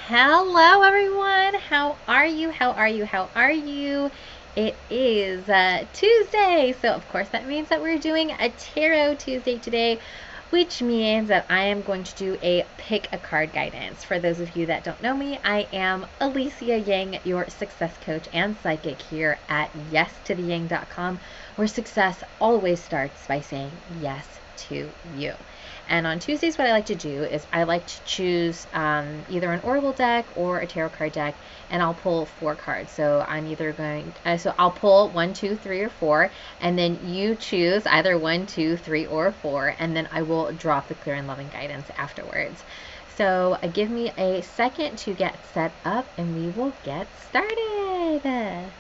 Hello, everyone. How are you? How are you? How are you? It is Tuesday, so of course that means that we're doing a Tarot Tuesday today, which means that I am going to do a pick a card guidance. For those of you that don't know me, I am Alicia Yang, your success coach and psychic here at yestotheyang.com, where success always starts by saying yes to you. And on Tuesdays, what I like to do is I like to choose either an Oracle deck or a tarot card deck, and I'll pull 4 cards. So I'm either so I'll pull 1, 2, 3, or 4, and then you choose either 1, 2, 3, or 4, and then I will drop the clear and loving guidance afterwards. So give me a second to get set up, and we will get started.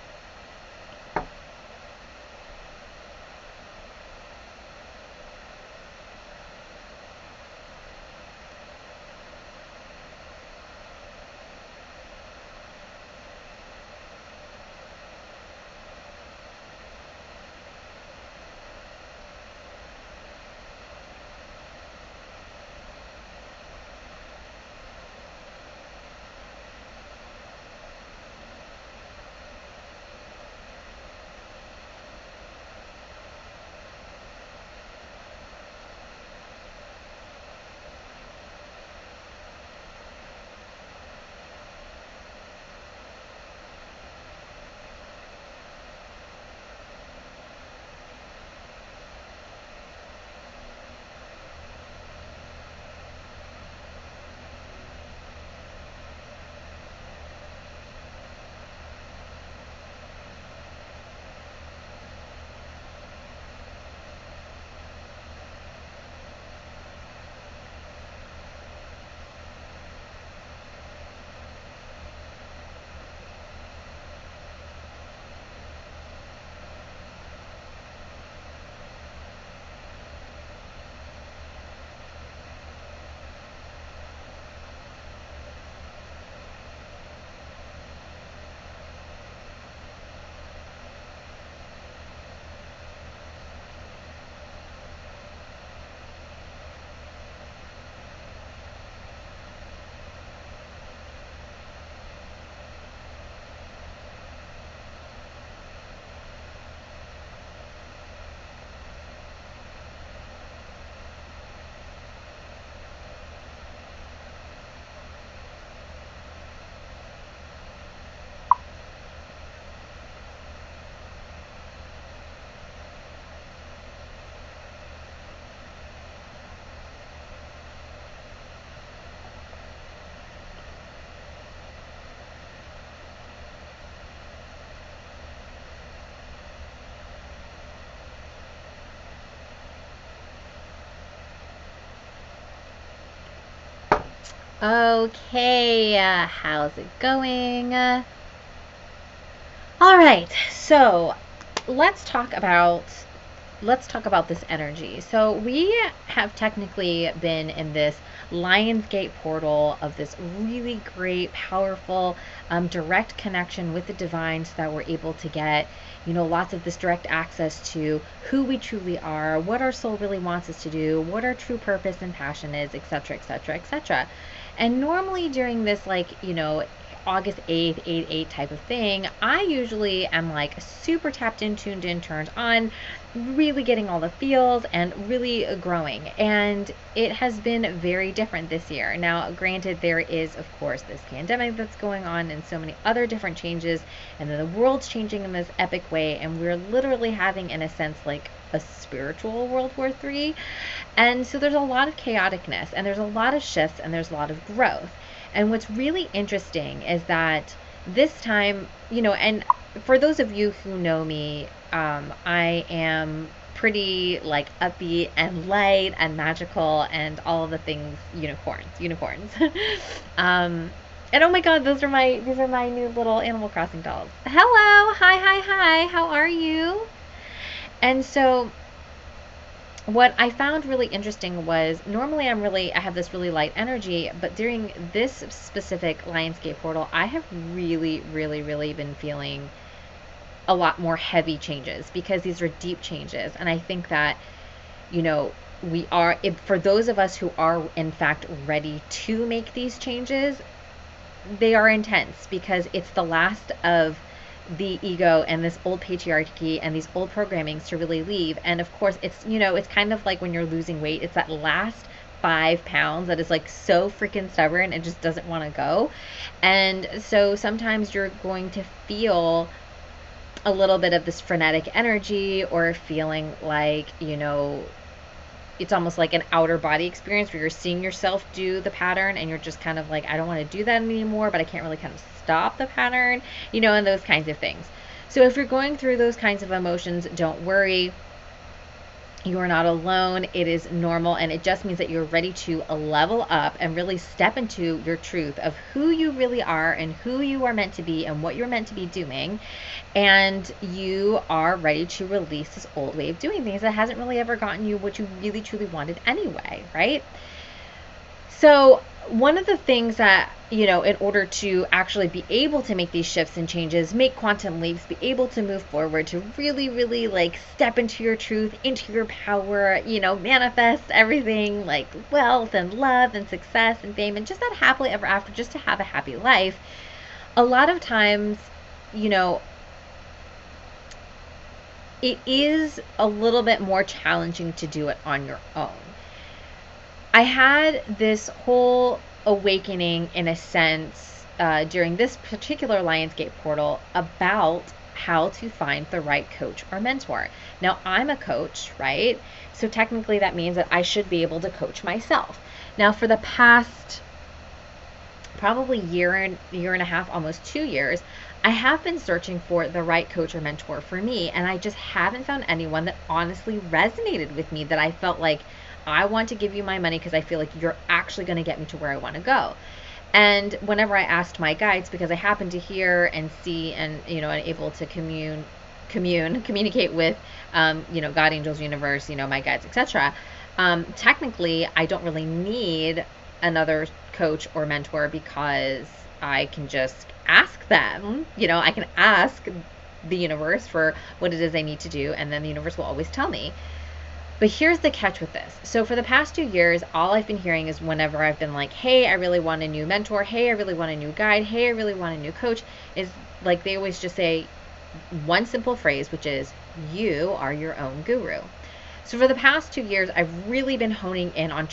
Okay, how's it going? All right, so let's talk about this energy. So we have technically been in this Lionsgate portal of this really great, powerful, direct connection with the divine, so that we're able to get, lots of this direct access to who we truly are, what our soul really wants us to do, what our true purpose and passion is, etc., etc., etc. And normally during this, August 8th, 8/8 type of thing, I usually am like super tapped in, tuned in, turned on, really getting all the feels and really growing. And it has been very different this year. Now, granted, there is, of course, this pandemic that's going on and so many other different changes, and then the world's changing in this epic way, and we're literally having, in a sense, like a spiritual World War III. And so there's a lot of chaoticness, and there's a lot of shifts, and there's a lot of growth. And what's really interesting is that this time, and for those of you who know me, I am pretty like upbeat and light and magical and all of the things unicorns. And oh my God, these are my new little Animal Crossing dolls. Hello, hi, how are you? And so what I found really interesting was, normally I have this really light energy, but during this specific Lionsgate portal, I have really, really, really been feeling a lot more heavy changes, because these are deep changes. And I think that, we are, for those of us who are in fact ready to make these changes, they are intense because it's the last of the ego and this old patriarchy and these old programmings to really leave. And of course, it's, it's kind of like when you're losing weight, it's that last 5 pounds that is like so freaking stubborn and just doesn't want to go. And so sometimes you're going to feel a little bit of this frenetic energy, or feeling like, it's almost like an outer body experience where you're seeing yourself do the pattern and you're just kind of like, I don't want to do that anymore, but I can't really kind of stop the pattern, and those kinds of things. So if you're going through those kinds of emotions, don't worry. You are not alone. It is normal, and it just means that you're ready to level up and really step into your truth of who you really are and who you are meant to be and what you're meant to be doing. And you are ready to release this old way of doing things that hasn't really ever gotten you what you really truly wanted anyway, right? So one of the things that, in order to actually be able to make these shifts and changes, make quantum leaps, be able to move forward, to really, really like step into your truth, into your power, manifest everything like wealth and love and success and fame and just that happily ever after, just to have a happy life. A lot of times, it is a little bit more challenging to do it on your own. I had this whole awakening, in a sense, during this particular Lionsgate portal about how to find the right coach or mentor. Now, I'm a coach, right? So technically that means that I should be able to coach myself. Now, for the past probably year and a half, almost 2 years, I have been searching for the right coach or mentor for me, and I just haven't found anyone that honestly resonated with me, that I felt like, I want to give you my money because I feel like you're actually going to get me to where I want to go. And whenever I asked my guides, because I happen to hear and see and, and able to communicate with, God, angels, universe, my guides, etc. Technically, I don't really need another coach or mentor because I can just ask them. I can ask the universe for what it is I need to do, and then the universe will always tell me. But here's the catch with this. So for the past 2 years, all I've been hearing is, whenever I've been like, hey, I really want a new mentor, hey, I really want a new guide, hey, I really want a new coach, is like, they always just say one simple phrase, which is, you are your own guru. So for the past 2 years, I've really been honing in on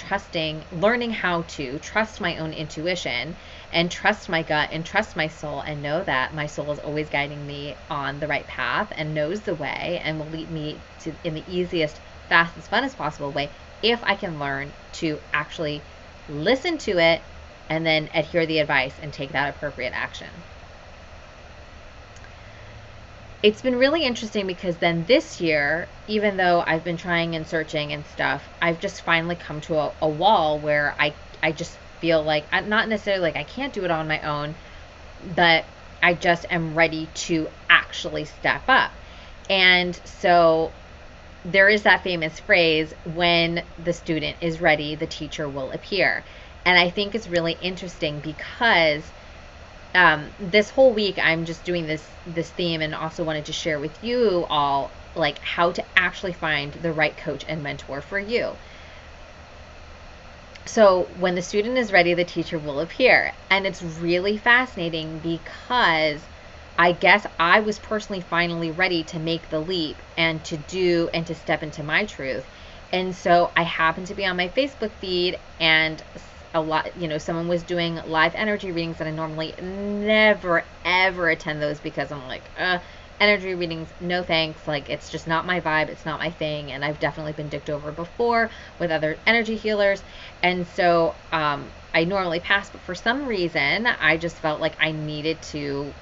learning how to trust my own intuition and trust my gut and trust my soul, and know that my soul is always guiding me on the right path and knows the way and will lead me to in the easiest, fastest, funnest possible way, if I can learn to actually listen to it and then adhere the advice and take that appropriate action. It's been really interesting because then this year, even though I've been trying and searching and stuff, I've just finally come to a wall where I just feel like, not necessarily like I can't do it on my own, but I just am ready to actually step up. And so there is that famous phrase, when the student is ready, the teacher will appear. And I think it's really interesting because this whole week I'm just doing this theme, and also wanted to share with you all like how to actually find the right coach and mentor for you. So when the student is ready, the teacher will appear. And it's really fascinating because I guess I was personally finally ready to make the leap and to step into my truth. And so I happened to be on my Facebook feed, and a lot, someone was doing live energy readings, and I normally never ever attend those because I'm like, energy readings, no thanks. Like, it's just not my vibe. It's not my thing. And I've definitely been dicked over before with other energy healers. And so I normally pass, but for some reason I just felt like I needed to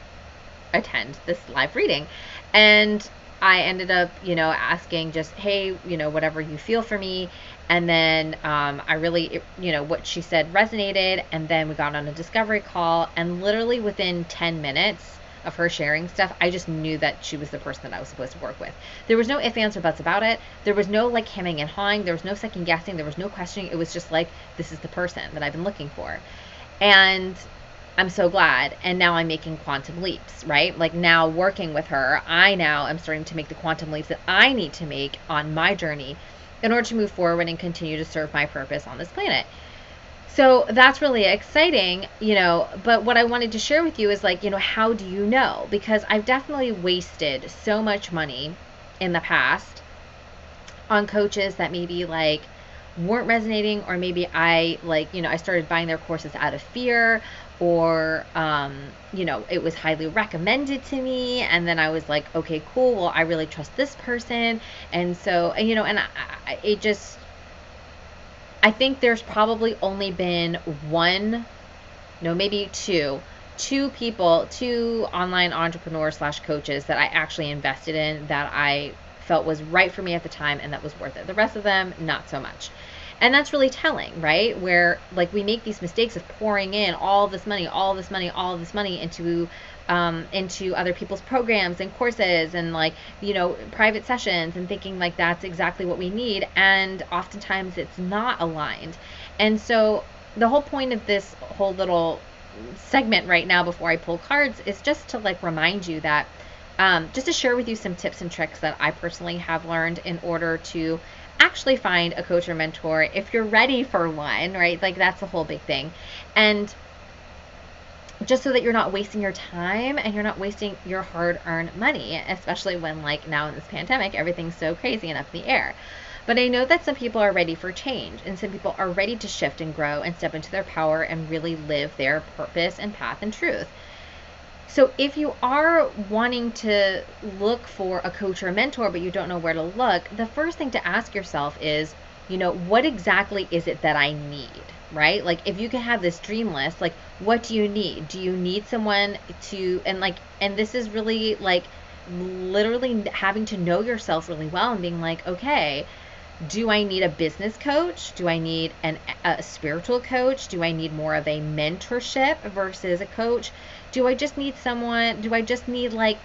attend this live reading. And I ended up, asking just, hey, whatever you feel for me. And then I really, what she said resonated. And then we got on a discovery call, and literally within 10 minutes of her sharing stuff, I just knew that she was the person that I was supposed to work with. There was no ifs, ands, or buts about it. There was no like hemming and hawing. There was no second guessing. There was no questioning. It was just like, this is the person that I've been looking for. And I'm so glad. And now I'm making quantum leaps, right? Like, now working with her, I now am starting to make the quantum leaps that I need to make on my journey in order to move forward and continue to serve my purpose on this planet. So that's really exciting, but what I wanted to share with you is like, how do you know? Because I've definitely wasted so much money in the past on coaches that maybe like weren't resonating, or maybe I started buying their courses out of fear, or it was highly recommended to me, and then I was like, okay, cool, well, I really trust this person. And so, it just, I think there's probably only been one, no, maybe two online entrepreneurs slash coaches that I actually invested in, that I felt was right for me at the time and that was worth it. The rest of them, not so much. And that's really telling, right? Where like we make these mistakes of pouring in all this money into other people's programs and courses and private sessions, and thinking like that's exactly what we need. And oftentimes it's not aligned. And so the whole point of this whole little segment right now before I pull cards is just to like remind you that just to share with you some tips and tricks that I personally have learned in order to actually find a coach or mentor if you're ready for one, right? Like that's the whole big thing. And just so that you're not wasting your time and you're not wasting your hard-earned money, especially when like now in this pandemic, everything's so crazy and up in the air. But I know that some people are ready for change, and some people are ready to shift and grow and step into their power and really live their purpose and path and truth. So if you are wanting to look for a coach or a mentor, but you don't know where to look, the first thing to ask yourself is, what exactly is it that I need, right? Like if you can have this dream list, like what do you need? Do you need someone to, and this is really like literally having to know yourself really well and being like, okay, do I need a business coach? Do I need a spiritual coach? Do I need more of a mentorship versus a coach? Do I just need like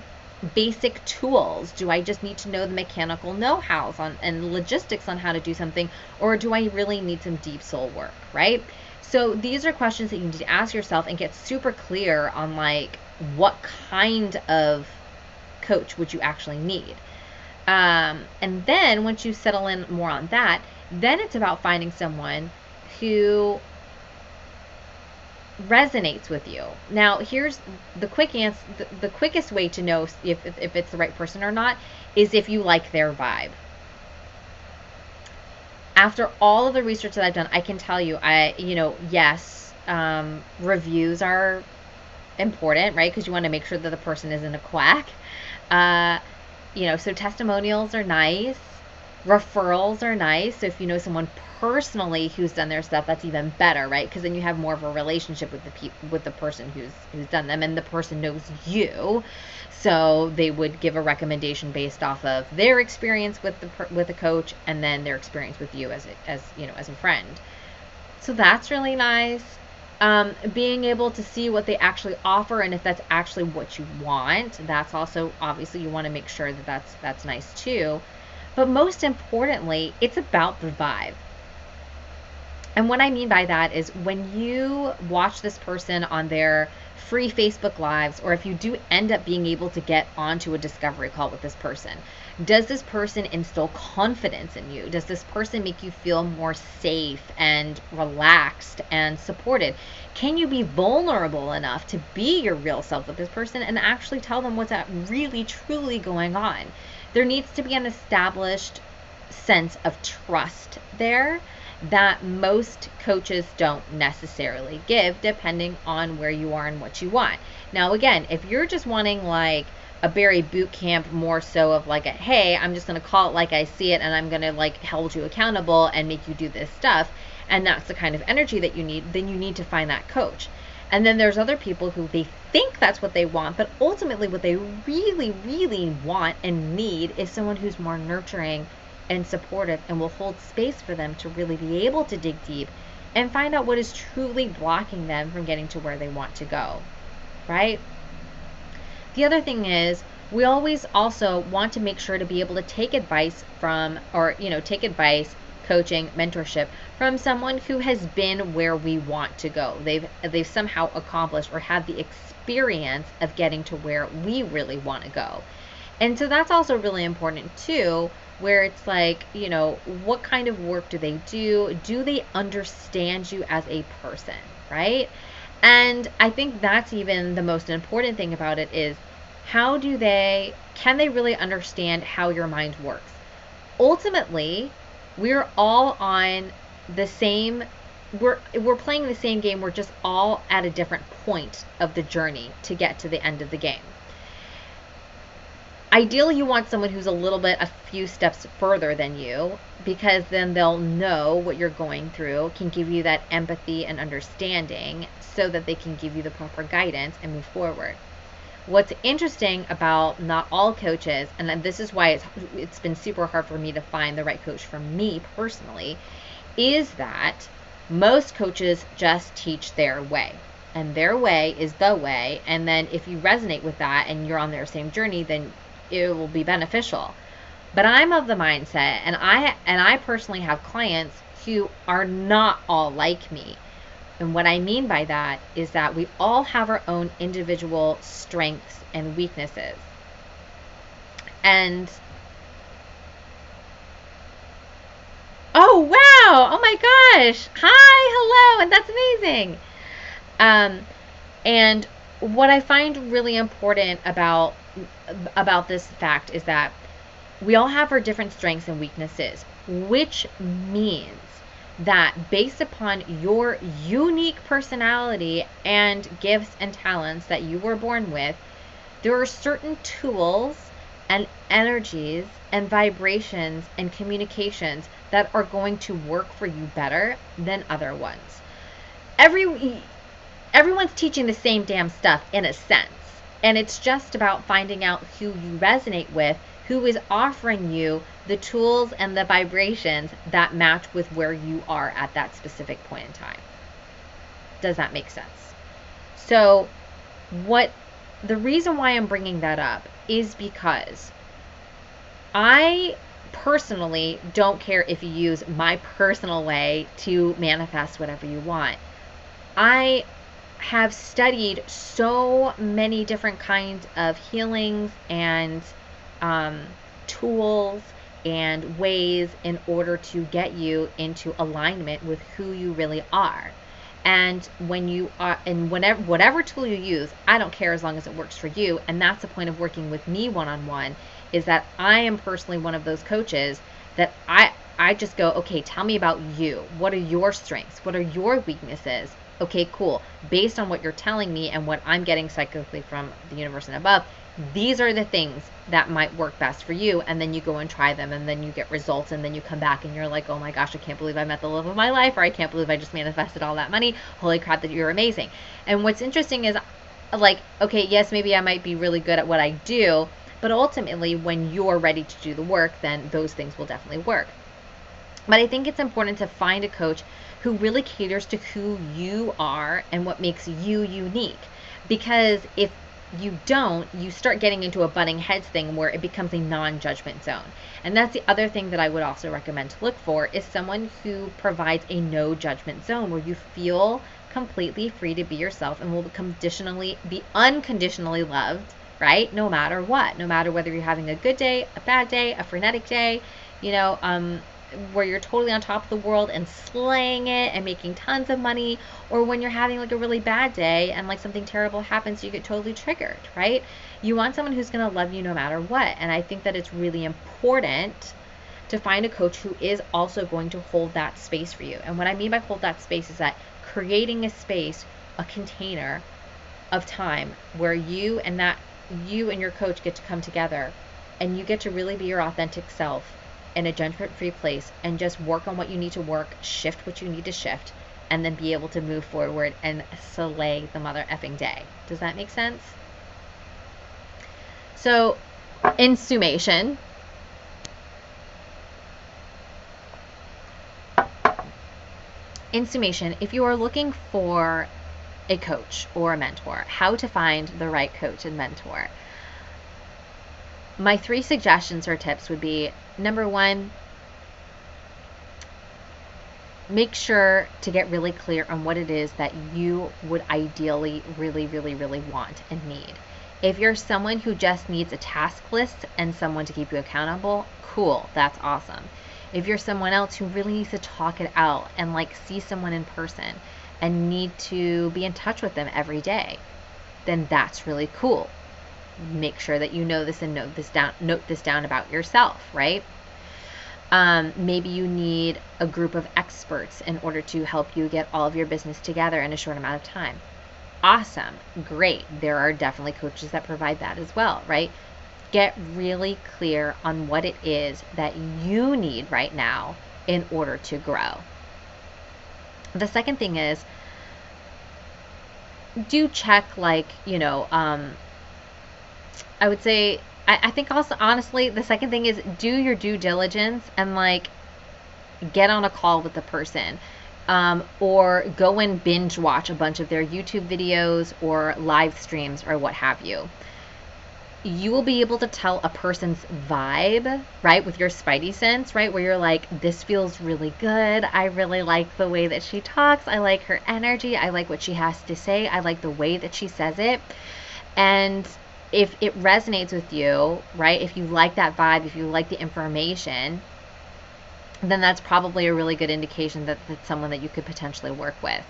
basic tools? Do I just need to know the mechanical know-hows and logistics on how to do something? Or do I really need some deep soul work, right? So these are questions that you need to ask yourself and get super clear on like what kind of coach would you actually need. And then once you settle in more on that, then it's about finding someone who resonates with you. Now, here's the quick answer. The quickest way to know if it's the right person or not is if you like their vibe. After all of the research that I've done, I can tell you, yes, reviews are important, right? Because you want to make sure that the person isn't a quack. So testimonials are nice. Referrals are nice. So if you know someone personally who's done their stuff, that's even better, right? Because then you have more of a relationship with the person who's done them, and the person knows you, so they would give a recommendation based off of their experience with the coach, and then their experience with you as a friend. So that's really nice. Being able to see what they actually offer and if that's actually what you want, that's also, obviously you want to make sure that that's nice too. But most importantly, it's about the vibe. And what I mean by that is when you watch this person on their free Facebook Lives, or if you do end up being able to get onto a discovery call with this person, does this person instill confidence in you? Does this person make you feel more safe and relaxed and supported? Can you be vulnerable enough to be your real self with this person and actually tell them what's really truly going on? There needs to be an established sense of trust there that most coaches don't necessarily give, depending on where you are and what you want. Now, again, if you're just wanting like a Barry boot camp, more so of like hey, I'm just going to call it like I see it, and I'm going to like hold you accountable and make you do this stuff, and that's the kind of energy that you need, then you need to find that coach. And then there's other people who they think that's what they want, but ultimately what they really, really want and need is someone who's more nurturing and supportive and will hold space for them to really be able to dig deep and find out what is truly blocking them from getting to where they want to go, right? The other thing is, we always also want to make sure to be able to take advice from, coaching, mentorship from someone who has been where we want to go. They've somehow accomplished or had the experience of getting to where we really want to go. And so that's also really important too, where it's like, what kind of work do they do? Do they understand you as a person, right? And I think that's even the most important thing about it is can they really understand how your mind works? Ultimately, we're all on the same we're playing the same game. We're just all at a different point of the journey to get to the end of the game. Ideally, you want someone who's a few steps further than you, because then they'll know what you're going through, can give you that empathy and understanding so that they can give you the proper guidance and move forward. What's interesting about not all coaches, and this is why it's been super hard for me to find the right coach for me personally, is that most coaches just teach their way. And their way is the way. And then if you resonate with that and you're on their same journey, then it will be beneficial. But I'm of the mindset, and I personally have clients who are not all like me. And what I mean by that is that we all have our own individual strengths and weaknesses. And oh, wow. Oh my gosh. Hi, hello. And that's amazing. And what I find really important about this fact is that we all have our different strengths and weaknesses, which means that based upon your unique personality and gifts and talents that you were born with, there are certain tools and energies and vibrations and communications that are going to work for you better than other ones. Everyone's teaching the same damn stuff in a sense, and it's just about finding out who you resonate with, who is offering you the tools and the vibrations that match with where you are at that specific point in time. Does that make sense? So the reason why I'm bringing that up is because I personally don't care if you use my personal way to manifest whatever you want. I have studied so many different kinds of healings and tools and ways in order to get you into alignment with who you really are. And when you are, and whatever tool you use, I don't care as long as it works for you. And that's the point of working with me one-on-one, is that I am personally one of those coaches that I just go, okay, tell me about you. What are your strengths? What are your weaknesses? Okay, cool. Based on what you're telling me and what I'm getting psychically from the universe and above, these are the things that might work best for you. And then you go and try them, and then you get results, and then you come back and you're like, oh my gosh, I can't believe I met the love of my life, or I can't believe I just manifested all that money. Holy crap, that you're amazing. And what's interesting is, like, okay, yes, maybe I might be really good at what I do, but ultimately when you're ready to do the work, then those things will definitely work. But I think it's important to find a coach who really caters to who you are and what makes you unique. Because if you don't, you start getting into a butting heads thing where it becomes a non-judgment zone. And that's the other thing that I would also recommend to look for, is someone who provides a no judgment zone where you feel completely free to be yourself and will be unconditionally loved, right? No matter what, no matter whether you're having a good day, a bad day, a frenetic day, where you're totally on top of the world and slaying it and making tons of money, or when you're having like a really bad day and like something terrible happens, you get totally triggered, right? You want someone who's going to love you no matter what. And I think that it's really important to find a coach who is also going to hold that space for you. And what I mean by hold that space is that creating a space, a container of time where you and your coach get to come together, and you get to really be your authentic self in a judgment-free place and just work on what you need to work, shift what you need to shift, and then be able to move forward and slay the mother effing day. Does that make sense? So, in summation, if you are looking for a coach or a mentor, how to find the right coach and mentor, my 3 suggestions or tips would be, number 1, make sure to get really clear on what it is that you would ideally really, really, really want and need. If you're someone who just needs a task list and someone to keep you accountable, cool, that's awesome. If you're someone else who really needs to talk it out and like see someone in person and need to be in touch with them every day, then that's really cool. Make sure that you know this and note this down about yourself, right? Maybe you need a group of experts in order to help you get all of your business together in a short amount of time. Awesome, great. There are definitely coaches that provide that as well, right? Get really clear on what it is that you need right now in order to grow. The second thing is, do check, like, I would say, I think also, honestly, the second thing is do your due diligence and like get on a call with the person, or go and binge watch a bunch of their YouTube videos or live streams or what have you. You will be able to tell a person's vibe, right, with your spidey sense, right, where you're like, this feels really good. I really like the way that she talks. I like her energy. I like what she has to say. I like the way that she says it. And if it resonates with you, right, if you like that vibe, if you like the information, then that's probably a really good indication that that's someone that you could potentially work with.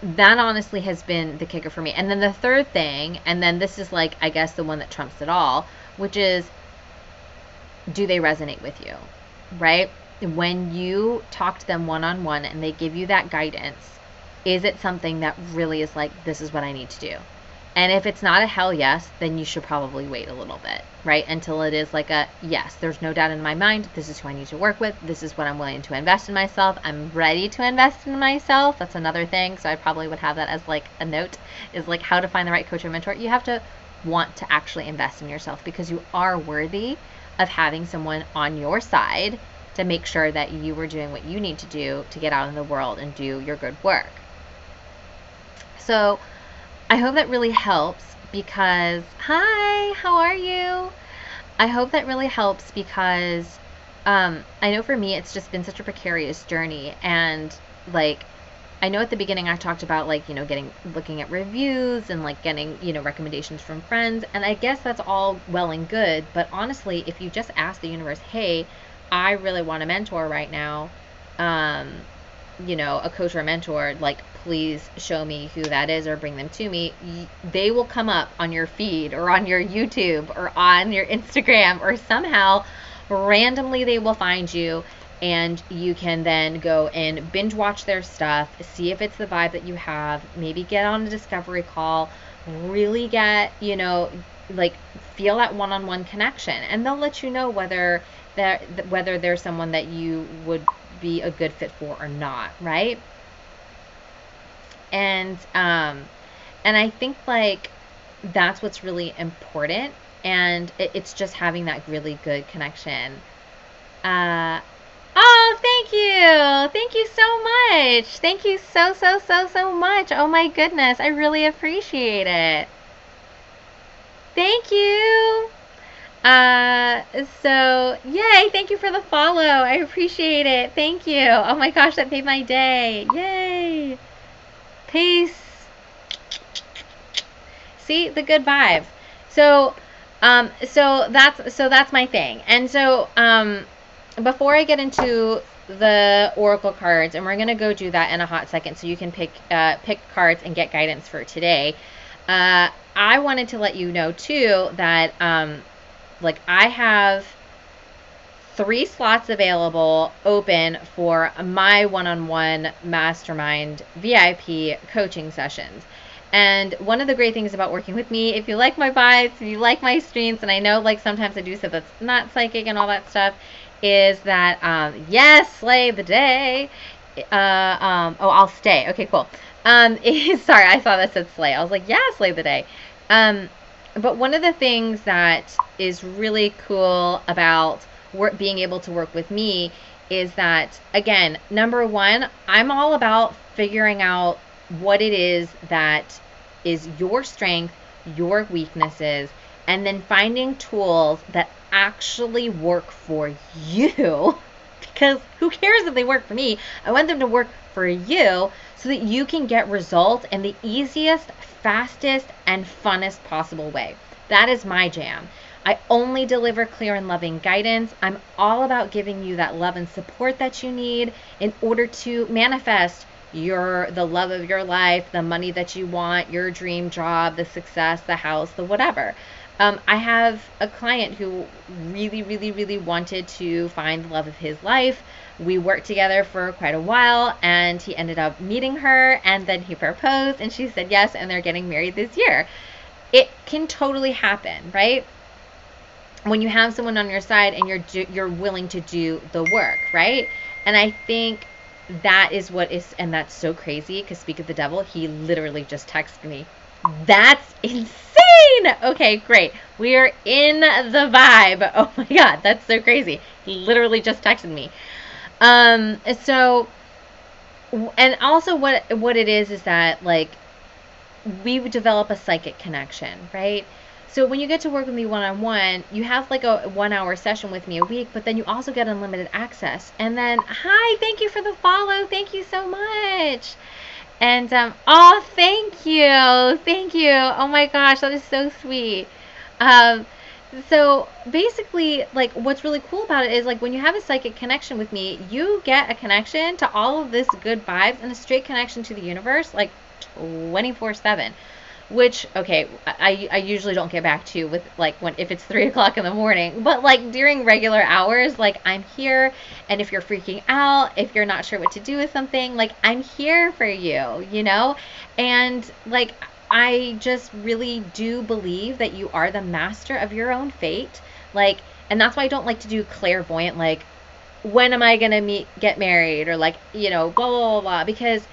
That honestly has been the kicker for me. And then the third thing, and then this is like, I guess, the one that trumps it all, which is, do they resonate with you, right? When you talk to them one-on-one and they give you that guidance, is it something that really is like, this is what I need to do? And if it's not a hell yes, then you should probably wait a little bit, right? Until it is like a yes, there's no doubt in my mind, this is who I need to work with. This is what I'm willing to invest in myself. I'm ready to invest in myself. That's another thing. So I probably would have that as like a note, is like how to find the right coach or mentor. You have to want to actually invest in yourself, because you are worthy of having someone on your side to make sure that you are doing what you need to do to get out in the world and do your good work. So I hope that really helps, because, hi, how are you? I hope that really helps because I know for me it's just been such a precarious journey. And like, I know at the beginning I talked about like, looking at reviews and like getting, recommendations from friends. And I guess that's all well and good. But honestly, if you just ask the universe, hey, I really want a mentor right now, a coach or a mentor, like, please show me who that is or bring them to me. They will come up on your feed or on your YouTube or on your Instagram, or somehow randomly they will find you, and you can then go and binge watch their stuff, see if it's the vibe that you have, maybe get on a discovery call, really get, like, feel that one-on-one connection, and they'll let you know whether there's someone that you would be a good fit for or not, right? And I think like that's what's really important, and it's just having that really good connection. Oh, thank you so much. Thank you so much. Oh my goodness, I really appreciate it. Thank you. So yay, thank you for the follow. I appreciate it. Thank you. Oh my gosh, that made my day. Yay. Peace. See, the good vibes. So that's my thing. And so before I get into the oracle cards, and we're gonna go do that in a hot second, so you can pick cards and get guidance for today. I wanted to let you know too that like, I have 3 slots available open for my one-on-one mastermind VIP coaching sessions. And one of the great things about working with me, if you like my vibes, if you like my streams, and I know like sometimes I do stuff that's not psychic and all that stuff, is that yes, slay the day. I'll stay. Okay, cool. Sorry, I saw that said slay. I was like, yeah, slay the day. But one of the things that is really cool about being able to work with me is that, again, number one, I'm all about figuring out what it is that is your strength, your weaknesses, and then finding tools that actually work for you because who cares if they work for me? I want them to work for you so that you can get results in the easiest, fastest, and funnest possible way. That is my jam. I only deliver clear and loving guidance. I'm all about giving you that love and support that you need in order to manifest the love of your life, the money that you want, your dream job, the success, the house, the whatever. I have a client who really, really, really wanted to find the love of his life. We worked together for quite a while, and he ended up meeting her, and then he proposed, and she said yes, and they're getting married this year. It can totally happen, right? When you have someone on your side and you're willing to do the work, right? And I think that is what is, and that's so crazy, because speak of the devil, he literally just texted me. That's insane. Okay, great. We are in the vibe. Oh my God, that's so crazy. He literally just texted me. So, and also what it is that, like, we would develop a psychic connection, right? So when you get to work with me one-on-one, you have like a 1-hour session with me a week, but then you also get unlimited access. And then, hi, thank you for the follow. Thank you so much. And, oh, thank you. Thank you. Oh my gosh, that is so sweet. So basically, like, what's really cool about it is, like, when you have a psychic connection with me, you get a connection to all of this good vibes and a straight connection to the universe, like 24/7. Which, okay, I usually don't get back to with, like, if it's 3 o'clock in the morning, but like during regular hours, like, I'm here. And if you're freaking out, if you're not sure what to do with something, like, I'm here for you, you know? And like, I just really do believe that you are the master of your own fate. Like, and that's why I don't like to do clairvoyant, like, when am I gonna get married, or like, you know, blah, blah, blah, blah, because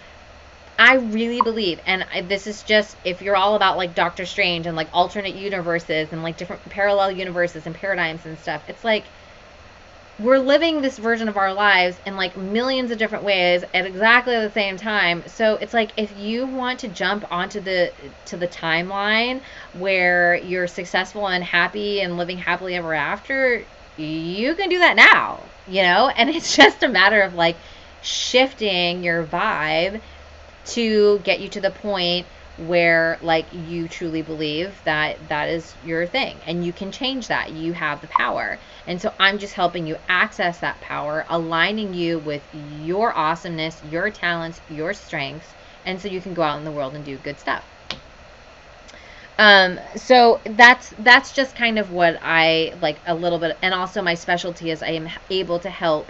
I really believe, and this is just, if you're all about like Doctor Strange and like alternate universes and like different parallel universes and paradigms and stuff, it's like we're living this version of our lives in like millions of different ways at exactly the same time. So it's like, if you want to jump onto the timeline where you're successful and happy and living happily ever after, you can do that now, you know? And it's just a matter of like shifting your vibe to get you to the point where like you truly believe that that is your thing, and you can change that. You have the power. And so I'm just helping you access that power, aligning you with your awesomeness, your talents, your strengths, and so you can go out in the world and do good stuff. So that's just kind of what I like a little bit. And also my specialty is I am able to help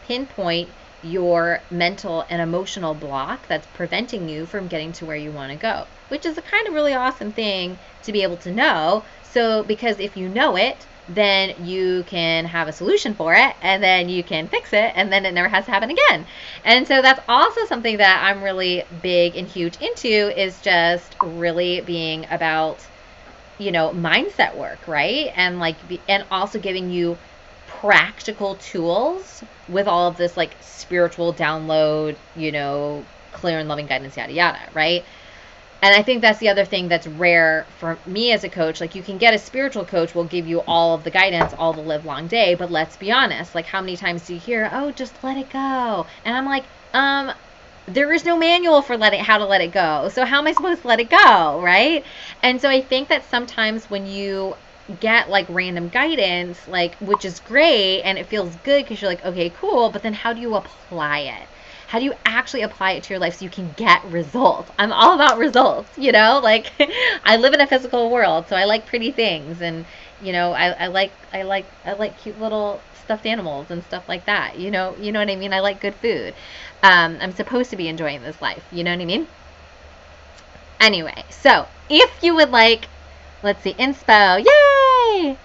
pinpoint your mental and emotional block that's preventing you from getting to where you want to go, which is a kind of really awesome thing to be able to know. So, because if you know it, then you can have a solution for it, and then you can fix it, and then it never has to happen again. And so that's also something that I'm really big and huge into, is just really being about, you know, mindset work, right? And like, and also giving you practical tools with all of this like spiritual download, you know, clear and loving guidance, yada yada, right? And I think that's the other thing that's rare for me as a coach. Like, you can get a spiritual coach will give you all of the guidance all the live long day, but let's be honest, like, how many times do you hear, oh, just let it go? And I'm like, there is no manual for how to let it go. So how am I supposed to let it go, right? And so I think that sometimes when you get like random guidance, like, which is great and it feels good because you're like, okay, cool, but then how do you apply it? How do you actually apply it to your life so you can get results? I'm all about results, you know, like I live in a physical world, so I like pretty things, and you know, I like cute little stuffed animals and stuff like that, you know what I mean? I like good food. I'm supposed to be enjoying this life, you know what I mean? Anyway, so if you would like, let's see, inspo, yay!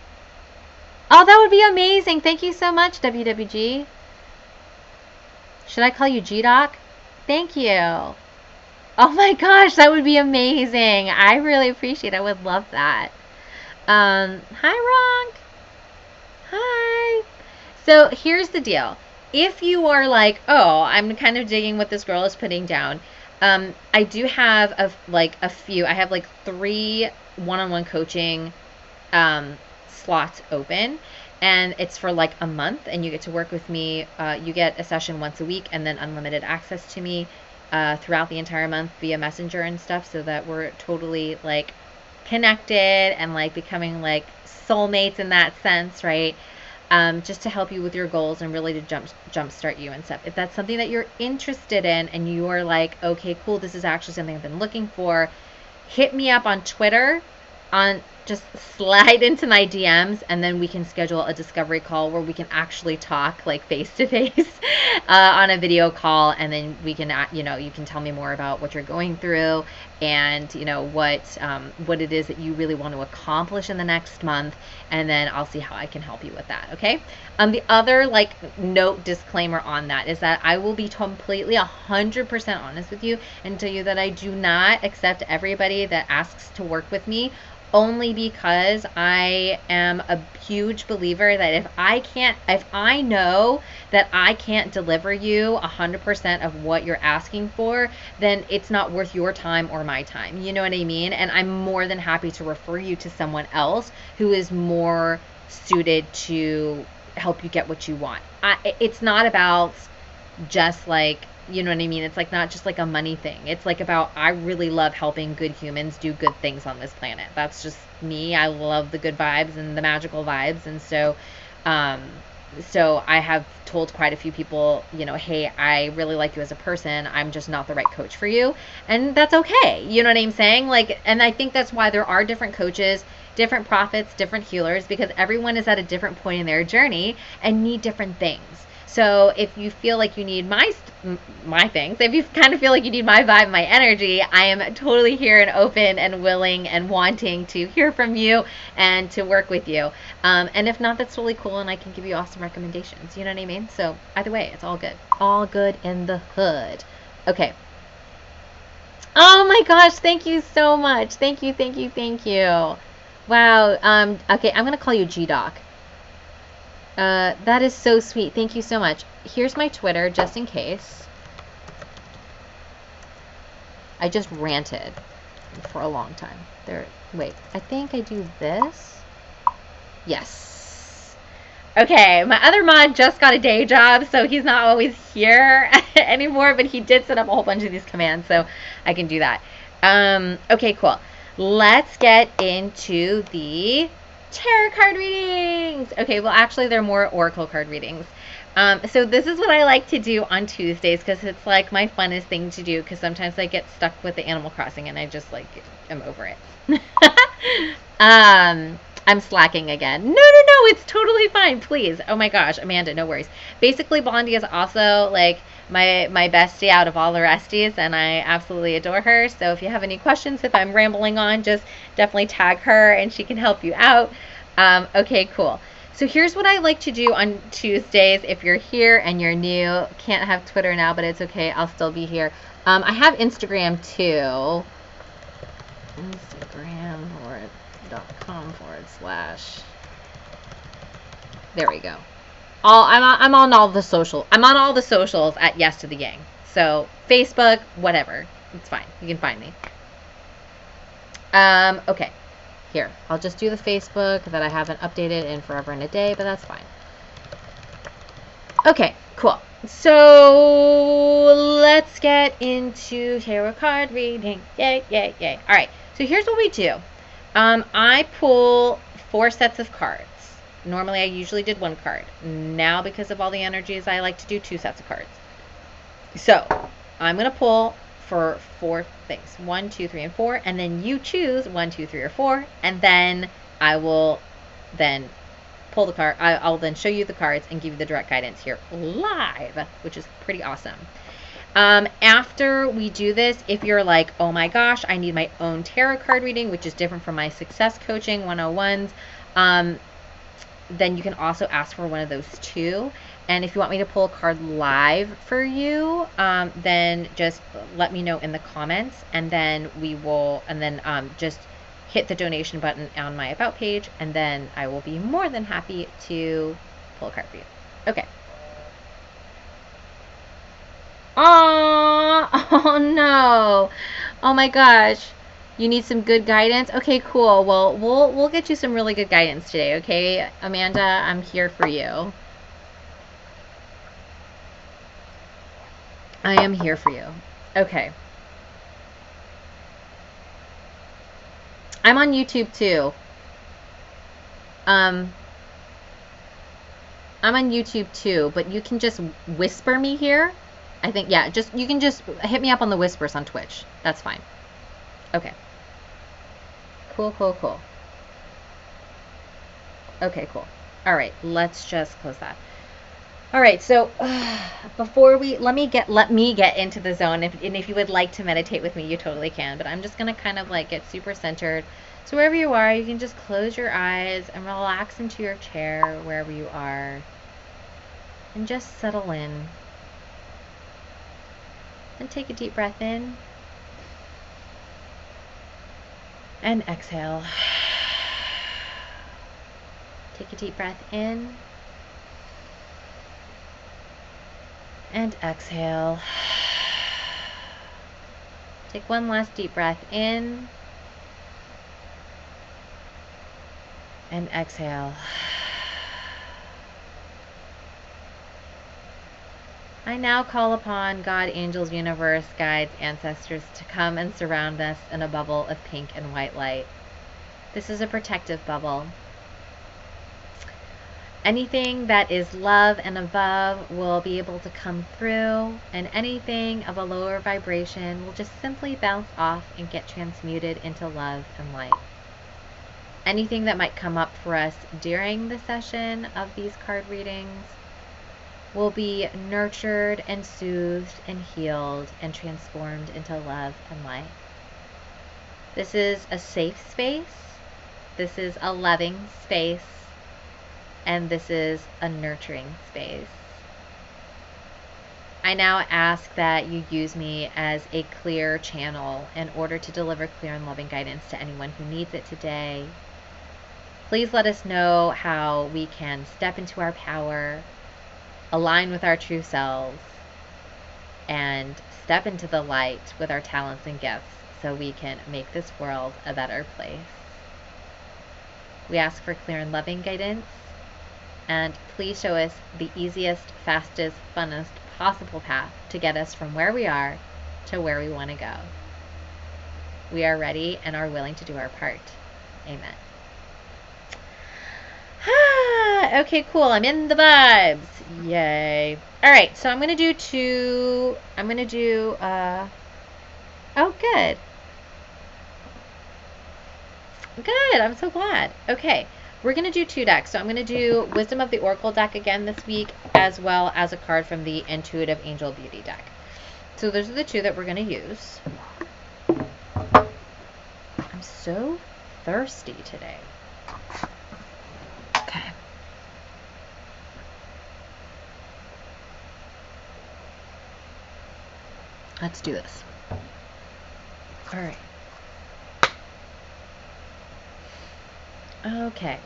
Oh, that would be amazing. Thank you so much, WWG. Should I call you G-Doc? Thank you. Oh my gosh, that would be amazing. I really appreciate it. I would love that. Hi, Ronk. Hi. So here's the deal. If you are like, oh, I'm kind of digging what this girl is putting down, I do have a few. I have like 3 one-on-one coaching slots open. and it's for like a month, and you get to work with me. You get a session once a week, and then unlimited access to me throughout the entire month via Messenger and stuff, so that we're totally like connected and like becoming like soulmates in that sense, right? Just to help you with your goals and really to jumpstart you and stuff. If that's something that you're interested in and you're like, okay, cool, this is actually something I've been looking for, hit me up on Twitter, on just slide into my DMs, and then we can schedule a discovery call where we can actually talk like face to face on a video call, and then we can you can tell me more about what you're going through, and what it is that you really want to accomplish in the next month, and then I'll see how I can help you with that. Okay. The other like note disclaimer on that is that I will be completely 100% honest with you and tell you that I do not accept everybody that asks to work with me, only because I am a huge believer that if I know that I can't deliver you 100% of what you're asking for, then it's not worth your time or my time. You know what I mean? And I'm more than happy to refer you to someone else who is more suited to help you get what you want. It's not about just like, you know what I mean? It's like not just like a money thing. It's like about, I really love helping good humans do good things on this planet. That's just me. I love the good vibes and the magical vibes. And so I have told quite a few people, hey, I really like you as a person. I'm just not the right coach for you. And that's okay. You know what I'm saying? Like, and I think that's why there are different coaches, different prophets, different healers, because everyone is at a different point in their journey and need different things. So if you feel like you need my things, if you kind of feel like you need my vibe, my energy, I am totally here and open and willing and wanting to hear from you and to work with you. And if not, that's totally cool, and I can give you awesome recommendations. You know what I mean? So either way, it's all good. All good in the hood. Okay. Oh my gosh, thank you so much. Thank you, thank you, thank you. Wow. Okay, I'm going to call you G-Doc. That is so sweet. Thank you so much. Here's my Twitter, just in case. I just ranted for a long time. Wait, I think I do this. Yes. Okay, my other mod just got a day job, so he's not always here anymore, but he did set up a whole bunch of these commands, so I can do that. Okay, cool. Let's get into the tarot card readings. Okay, well actually they're more oracle card readings. So this is what I like to do on Tuesdays, because it's like my funnest thing to do, because sometimes I get stuck with the Animal Crossing and I just like am over it. I'm slacking again. No, it's totally fine, please. Oh my gosh, Amanda, no worries. Basically, Blondie is also like my bestie out of all the resties, and I absolutely adore her. So if you have any questions, if I'm rambling on, just definitely tag her and she can help you out. Okay, cool. So here's what I like to do on Tuesdays. If you're here and you're new, can't have Twitter now, but it's okay. I'll still be here. I have Instagram too. Instagram.com/. There we go. I'm on all the social. I'm on all the socials at Yes to the Gang. So Facebook, whatever. It's fine. You can find me. Okay. Here, I'll just do the Facebook that I haven't updated in forever and a day, but that's fine. Okay, cool. So let's get into tarot card reading. Yay, yay, yay. All right, so here's what we do. I pull 4 sets of cards. Normally I usually did 1 card. Now, because of all the energies, I like to do 2 sets of cards. So I'm going to pull for 4 things, 1, 2, 3, and 4, and then you choose 1, 2, 3, or 4, and then I will then pull the card. I'll then show you the cards and give you the direct guidance here live, which is pretty awesome. After we do this, if you're like, oh my gosh, I need my own tarot card reading, which is different from my success coaching 101s, then you can also ask for one of those too. And if you want me to pull a card live for you, then just let me know in the comments, and then we will, and then just hit the donation button on my About page, and then I will be more than happy to pull a card for you. Okay. Oh no. Oh my gosh. You need some good guidance? Okay, cool. Well, we'll get you some really good guidance today, okay? Amanda, I'm here for you. I am here for you. Okay. I'm on YouTube too. I'm on YouTube too, but you can just whisper me here. I think, yeah, you can just hit me up on the whispers on Twitch. That's fine. Okay. Cool, cool, cool. Okay, cool. All right, let's just close that. All right, so before let me get into the zone. And if you would like to meditate with me, you totally can. But I'm just gonna kind of like get super centered. So wherever you are, you can just close your eyes and relax into your chair wherever you are, and just settle in. And take a deep breath in and exhale. Take a deep breath in and exhale. Take one last deep breath in and exhale. I now call upon God, angels, universe, guides, ancestors to come and surround us in a bubble of pink and white light. This is a protective bubble. Anything that is love and above will be able to come through, and anything of a lower vibration will just simply bounce off and get transmuted into love and light. Anything that might come up for us during the session of these card readings will be nurtured and soothed and healed and transformed into love and light. This is a safe space. This is a loving space. And this is a nurturing space. I now ask that you use me as a clear channel in order to deliver clear and loving guidance to anyone who needs it today. Please let us know how we can step into our power, align with our true selves, and step into the light with our talents and gifts so we can make this world a better place. We ask for clear and loving guidance, and please show us the easiest, fastest, funnest possible path to get us from where we are to where we want to go. We are ready and are willing to do our part. Amen. Okay, cool. I'm in the vibes. Yay. All right, so I'm going to do two. I'm going to do, oh, good. Good. I'm so glad. Okay. We're going to do two decks. So I'm going to do Wisdom of the Oracle deck again this week, as well as a card from the Intuitive Angel Beauty deck. So those are the two that we're going to use. I'm so thirsty today. Okay. Let's do this. All right. Okay.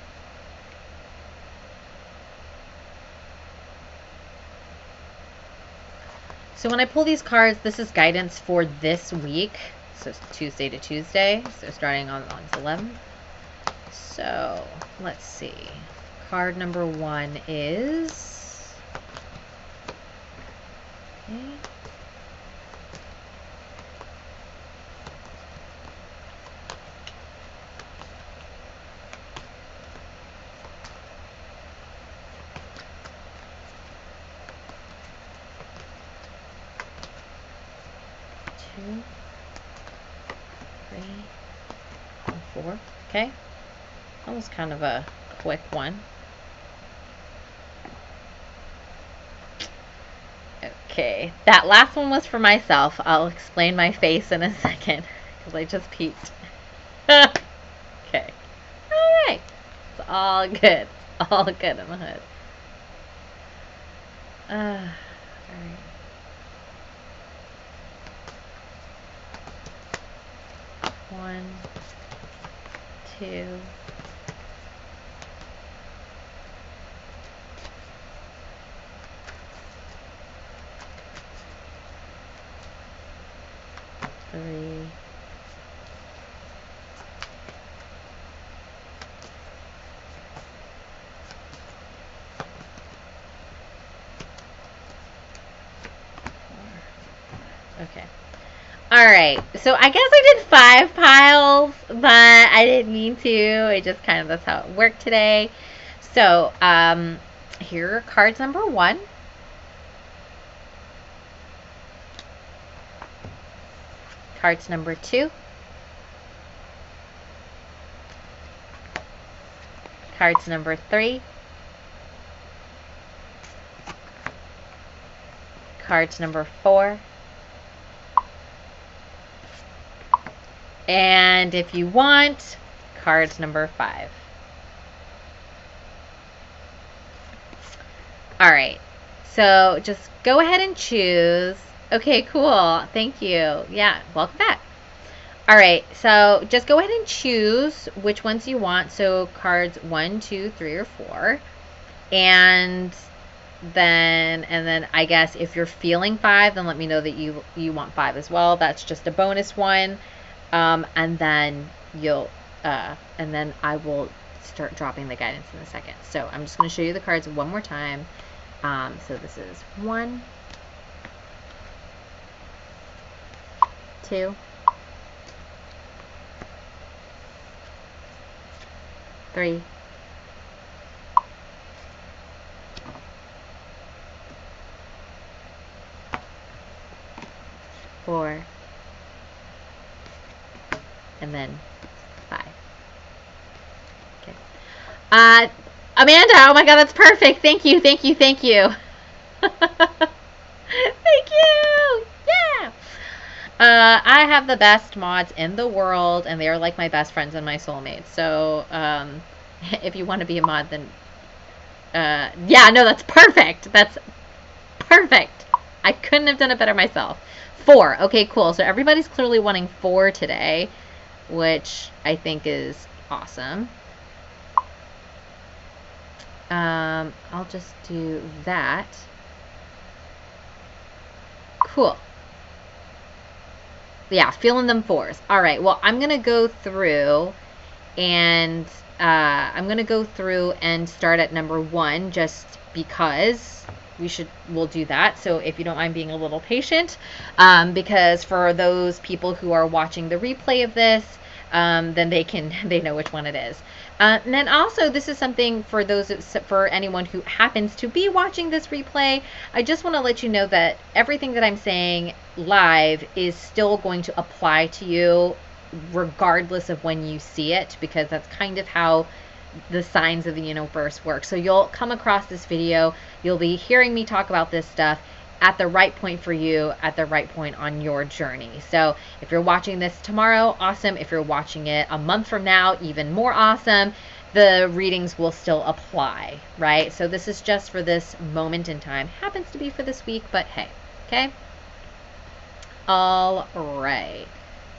So when I pull these cards, this is guidance for this week. So it's Tuesday to Tuesday. So starting on August 11th. So let's see. Card number 1 is... Okay. Two, 3, and 4. Okay. That was kind of a quick one. Okay. That last one was for myself. I'll explain my face in a second because I just peeked. Okay. All right. It's all good. All good in the hood. All right. 1, 2, 3, so I guess I did 5 piles, but I didn't mean to. It just kind of, that's how it worked today. So, here are cards number 1. Cards number 2. Cards number 3. Cards number 4. And if you want, cards number 5. All right. So just go ahead and choose. Okay, cool. Thank you. Yeah, welcome back. All right. So just go ahead and choose which ones you want. So cards 1, 2, 3, or 4. And then I guess if you're feeling 5, then let me know that you want 5 as well. That's just a bonus one. And then and then I will start dropping the guidance in a second. So I'm just going to show you the cards one more time. So this is 1, 2, 3, 4, and then 5. Okay. Amanda, oh my god, that's perfect. Thank you, thank you, thank you. Thank you. Yeah. I have the best mods in the world, and they are like my best friends and my soulmates. So, if you want to be a mod, then, yeah, no, that's perfect. That's perfect. I couldn't have done it better myself. 4. Okay, cool. So everybody's clearly wanting 4 today, which I think is awesome. I'll just do that. Cool. Yeah, feeling them 4s. All right, well, I'm going to go through and start at number 1 just because we'll do that. So if you don't mind being a little patient, because for those people who are watching the replay of this, then they know which one it is. And then also, this is something for anyone who happens to be watching this replay. I just want to let you know that everything that I'm saying live is still going to apply to you regardless of when you see it, because that's kind of how the signs of the universe work. So you'll come across this video, you'll be hearing me talk about this stuff at the right point for you, at the right point on your journey. So if you're watching this tomorrow, awesome. If you're watching it a month from now, even more awesome. The readings will still apply, right? So this is just for this moment in time. Happens to be for this week, but hey, okay? All right.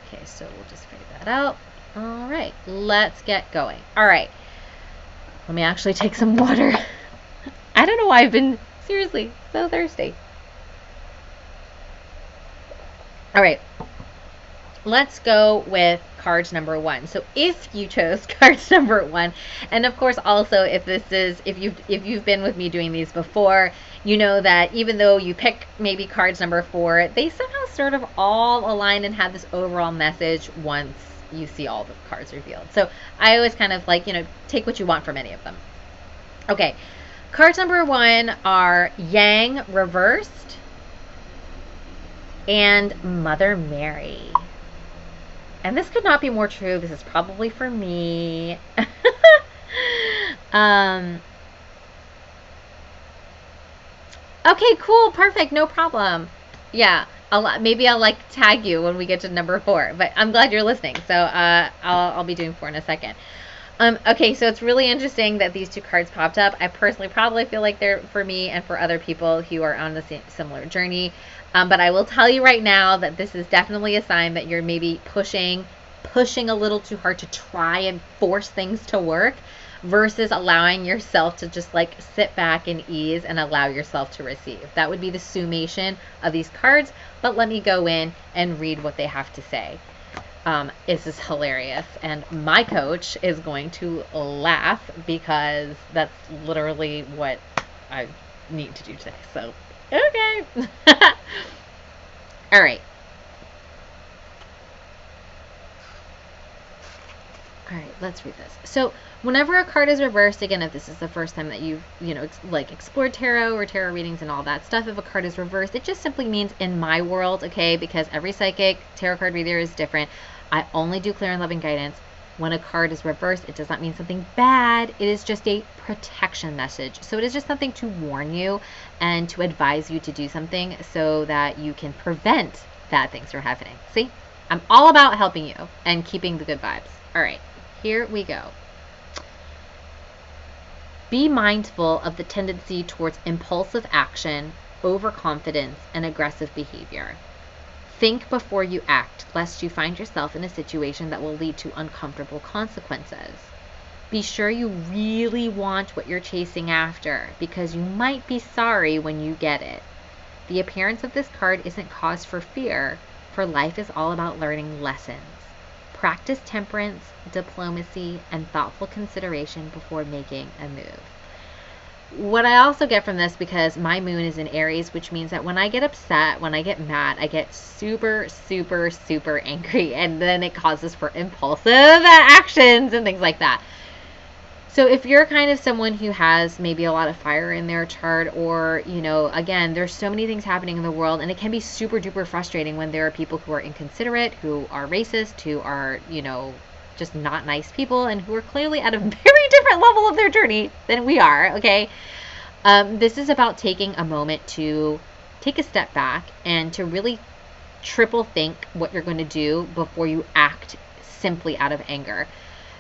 Okay, so we'll just figure that out. All right, let's get going. All right. Let me actually take some water. I don't know why I've been, seriously, so thirsty. All right, let's go with cards number 1. So if you chose cards number 1, and of course also if you've been with me doing these before, you know that even though you pick maybe cards number 4, they somehow sort of all align and have this overall message once you see all the cards revealed. So I always kind of like, take what you want from any of them. Okay, cards number 1 are Yang reversed and Mother Mary. And this could not be more true. This is probably for me. Okay, cool, perfect, no problem. Yeah, maybe I'll like tag you when we get to number 4. But I'm glad you're listening. So I'll be doing 4 in a second. Okay, so it's really interesting that these 2 cards popped up. I personally probably feel like they're for me and for other people who are on the similar journey. But I will tell you right now that this is definitely a sign that you're maybe pushing a little too hard to try and force things to work versus allowing yourself to just like sit back and ease and allow yourself to receive. That would be the summation of these cards, but let me go in and read what they have to say. This is hilarious, and my coach is going to laugh because that's literally what I need to do today. So, okay. All right. All right, let's read this. So whenever a card is reversed, again, if this is the first time that you've, explored tarot or tarot readings and all that stuff, if a card is reversed, it just simply means in my world, okay, because every psychic tarot card reader is different. I only do clear and loving guidance. When a card is reversed, it does not mean something bad. It is just a protection message. So it is just something to warn you and to advise you to do something so that you can prevent bad things from happening. See? I'm all about helping you and keeping the good vibes. All right, here we go. Be mindful of the tendency towards impulsive action, overconfidence, and aggressive behavior. Think before you act, lest you find yourself in a situation that will lead to uncomfortable consequences. Be sure you really want what you're chasing after, because you might be sorry when you get it. The appearance of this card isn't cause for fear, for life is all about learning lessons. Practice temperance, diplomacy, and thoughtful consideration before making a move. What I also get from this, because my moon is in Aries, which means that when I get upset, when I get mad, I get super, super, super angry, and then it causes for impulsive actions and things like that. So if you're kind of someone who has maybe a lot of fire in their chart, or, again, there's so many things happening in the world, and it can be super duper frustrating when there are people who are inconsiderate, who are racist, who are, just not nice people, and who are clearly at a very different level of their journey than we are, okay? This is about taking a moment to take a step back and to really triple think what you're going to do before you act simply out of anger.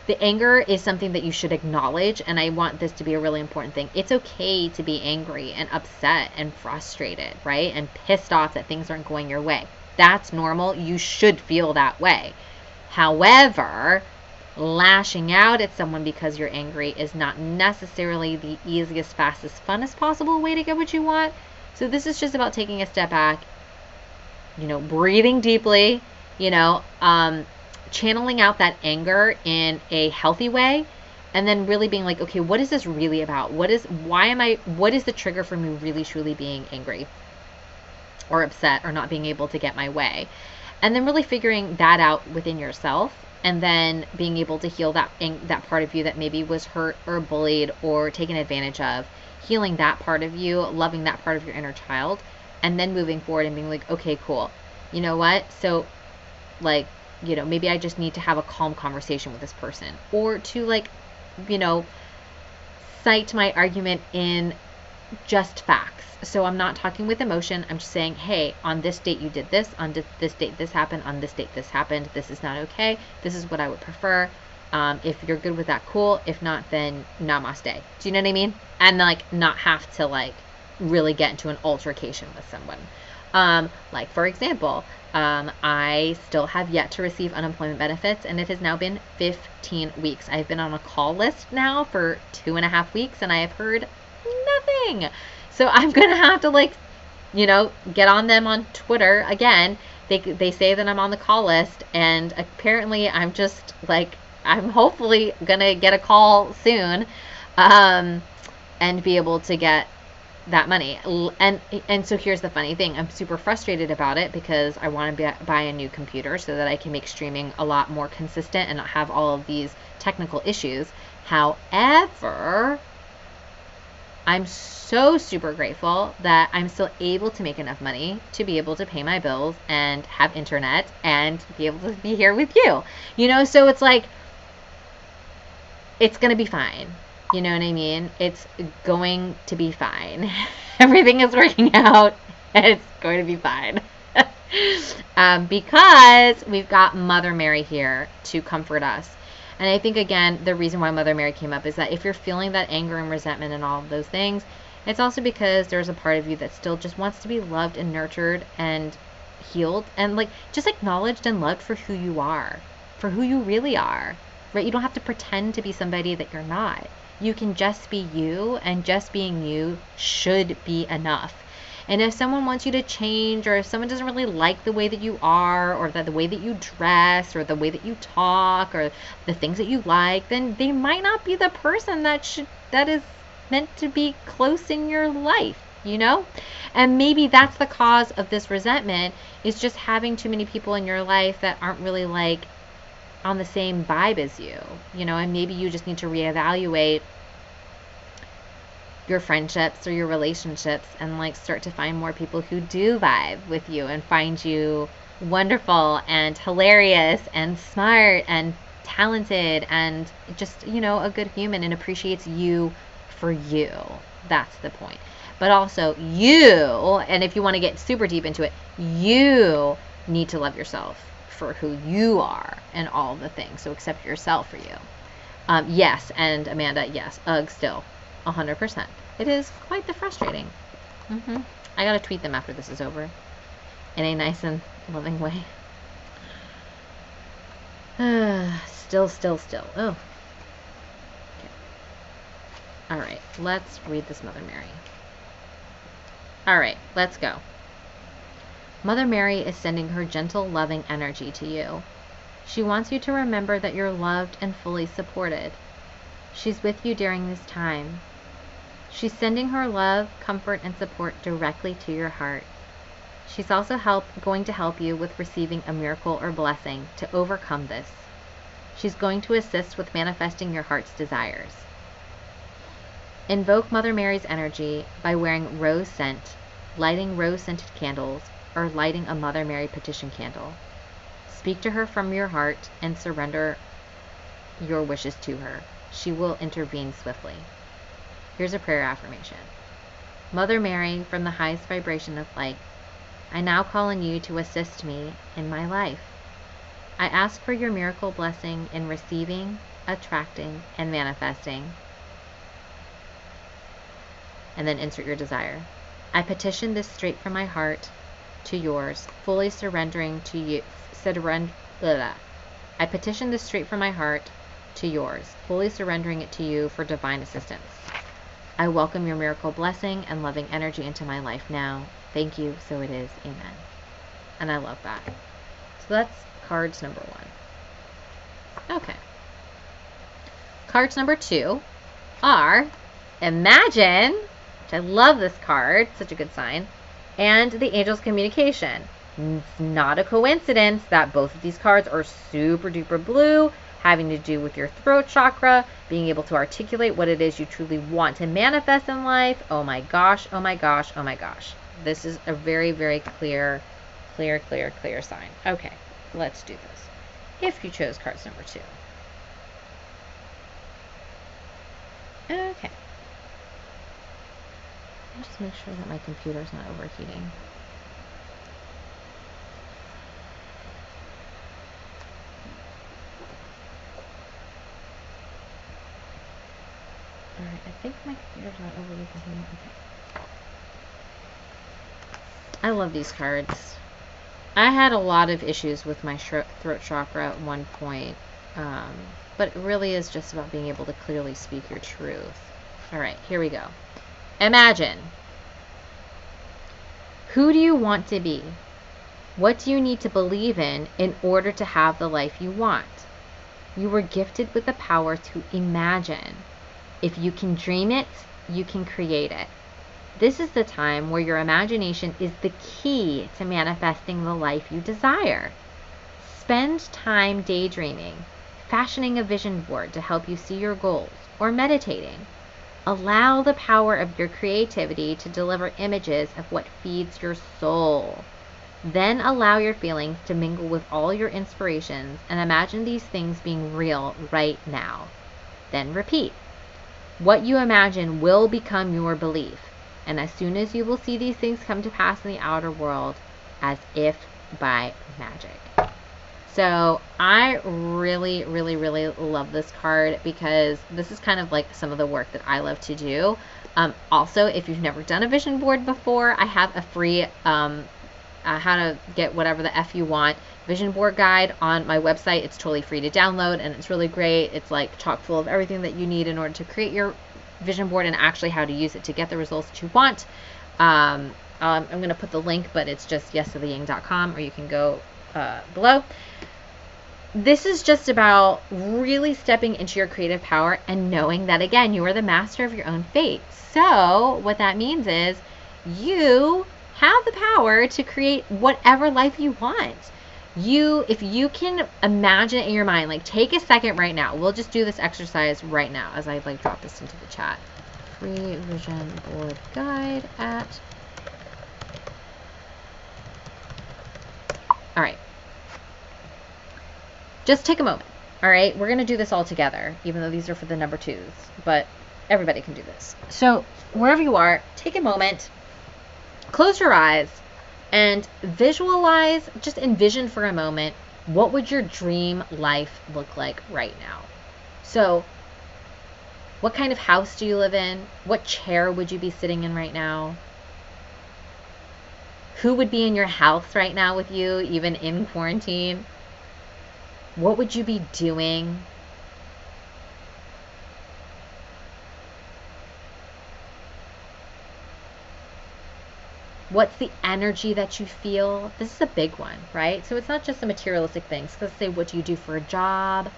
The anger is something that you should acknowledge, and I want this to be a really important thing. It's okay to be angry and upset and frustrated, right? And pissed off that things aren't going your way. That's normal. You should feel that way. However, lashing out at someone because you're angry is not necessarily the easiest, fastest, funnest possible way to get what you want. So this is just about taking a step back, breathing deeply, channeling out that anger in a healthy way, and then really being like, okay, what is this really about? What is the trigger for me really truly being angry or upset or not being able to get my way? And then really figuring that out within yourself, and then being able to heal that part of you that maybe was hurt or bullied or taken advantage of, healing that part of you, loving that part of your inner child, and then moving forward and being like, okay, cool. You know what? So, maybe I just need to have a calm conversation with this person, or to cite my argument in just facts. So I'm not talking with emotion. I'm just saying, hey, on this date you did this, on this date this happened, on this date this happened, this is not okay, this is what I would prefer. If you're good with that, cool. If not, then namaste. Do you know what I mean? And not have to really get into an altercation with someone. For example, I still have yet to receive unemployment benefits, and it has now been 15 weeks. I've been on a call list now for 2.5 weeks, and I have heard nothing. So I'm going to have to get on them on Twitter again. They say that I'm on the call list, and apparently I'm just I'm hopefully going to get a call soon, and be able to get that money. And so here's the funny thing. I'm super frustrated about it because I want to buy a new computer so that I can make streaming a lot more consistent and not have all of these technical issues. However, I'm so super grateful that I'm still able to make enough money to be able to pay my bills and have internet and be able to be here with you. So it's it's going to be fine. You know what I mean? It's going to be fine. Everything is working out. It's going to be fine. Because we've got Mother Mary here to comfort us. And I think, again, the reason why Mother Mary came up is that if you're feeling that anger and resentment and all of those things, it's also because there's a part of you that still just wants to be loved and nurtured and healed and just acknowledged and loved for who you are, for who you really are, right? You don't have to pretend to be somebody that you're not. You can just be you, and just being you should be enough. And if someone wants you to change, or if someone doesn't really like the way that you are, or the way that you dress, or the way that you talk, or the things that you like, then they might not be the person that is meant to be close in your life, And maybe that's the cause of this resentment, is just having too many people in your life that aren't really on the same vibe as you, and maybe you just need to reevaluate your friendships or your relationships and like start to find more people who do vibe with you and find you wonderful and hilarious and smart and talented and just, a good human and appreciates you for you. That's the point. But also you, and if you want to get super deep into it, you need to love yourself for who you are and all the things. So accept yourself for you. Yes, and Amanda, yes, still, 100%. It is quite the frustrating. I gotta tweet them after this is over in a nice and loving way. Still. Oh. Okay. All right, let's read this Mother Mary. All right, let's go. Mother Mary is sending her gentle, loving energy to you. She wants you to remember that you're loved and fully supported. She's with you during this time. She's sending her love, comfort, and support directly to your heart. She's also going to help you with receiving a miracle or blessing to overcome this. She's going to assist with manifesting your heart's desires. Invoke Mother Mary's energy by wearing rose scent, lighting rose-scented candles, or lighting a Mother Mary petition candle. Speak to her from your heart and surrender your wishes to her. She will intervene swiftly. Here's a prayer affirmation. Mother Mary, from the highest vibration of light, I now call on you to assist me in my life. I ask for your miracle blessing in receiving, attracting, and manifesting. And then insert your desire. I petition this straight from my heart to yours, fully surrendering to you. I petition this straight from my heart to yours, fully surrendering it to you for divine assistance. I welcome your miracle blessing and loving energy into my life now. Thank you, so it is. Amen. And I love that. So that's cards number 1. Okay. Cards number 2 are Imagine, which I love this card, such a good sign, and the Angel's Communication. It's not a coincidence that both of these cards are super duper blue, having to do with your throat chakra, being able to articulate what it is you truly want to manifest in life. Oh my gosh, oh my gosh, oh my gosh. This is a very, very clear sign. Okay, let's do this. If you chose cards number 2. Okay. I'll just make sure that my computer's not overheating. Alright, I think my computer's not overheating. Okay. I love these cards. I had a lot of issues with my throat chakra at one point, but it really is just about being able to clearly speak your truth. Alright, here we go. Imagine. Who do you want to be? What do you need to believe in order to have the life you want? You were gifted with the power to imagine. If you can dream it, you can create it. This is the time where your imagination is the key to manifesting the life you desire. Spend time daydreaming, fashioning a vision board to help you see your goals, or meditating. Allow the power of your creativity to deliver images of what feeds your soul. Then allow your feelings to mingle with all your inspirations and imagine these things being real right now. Then repeat. What you imagine will become your belief. And as soon as you will see these things come to pass in the outer world, as if by magic. So I really, really, really love this card because this is kind of like some of the work that I love to do. Also, if you've never done a vision board before, I have a free how to get whatever the F you want vision board guide on my website. It's totally free to download and it's really great. It's like chock full of everything that you need in order to create your vision board and actually how to use it to get the results that you want. I'm going to put the link, but it's just yestotheying.com, or you can go below. This is just about really stepping into your creative power and knowing that, again, you are the master of your own fate. So what that means is you have the power to create whatever life you want. If you can imagine it in your mind, like take a second right now. We'll just do this exercise right now as I like drop this into the chat. Free vision board guide at. All right. Just take a moment. All right. We're going to do this all together, even though these are for the number 2s, but everybody can do this. So wherever you are, take a moment, close your eyes, and visualize, just envision for a moment, what would your dream life look like right now? So what kind of house do you live in? What chair would you be sitting in right now? Who would be in your house right now with you, even in quarantine? What would you be doing? What's the energy that you feel? This is a big one, right? So it's not just the materialistic things. Let's say, what do you do for a job?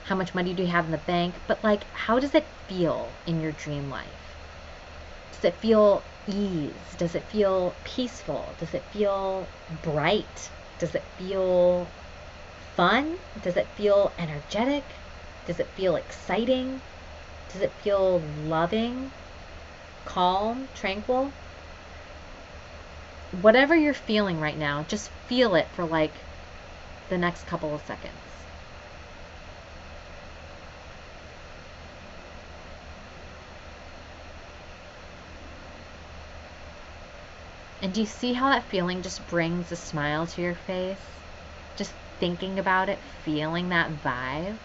How much money do you have in the bank? But like, how does it feel in your dream life? Does it feel ease? Does it feel peaceful? Does it feel bright? Does it feel fun? Does it feel energetic? Does it feel exciting? Does it feel loving, calm, tranquil? Whatever you're feeling right now, just feel it for like the next couple of seconds. And do you see how that feeling just brings a smile to your face? Just thinking about it, feeling that vibe.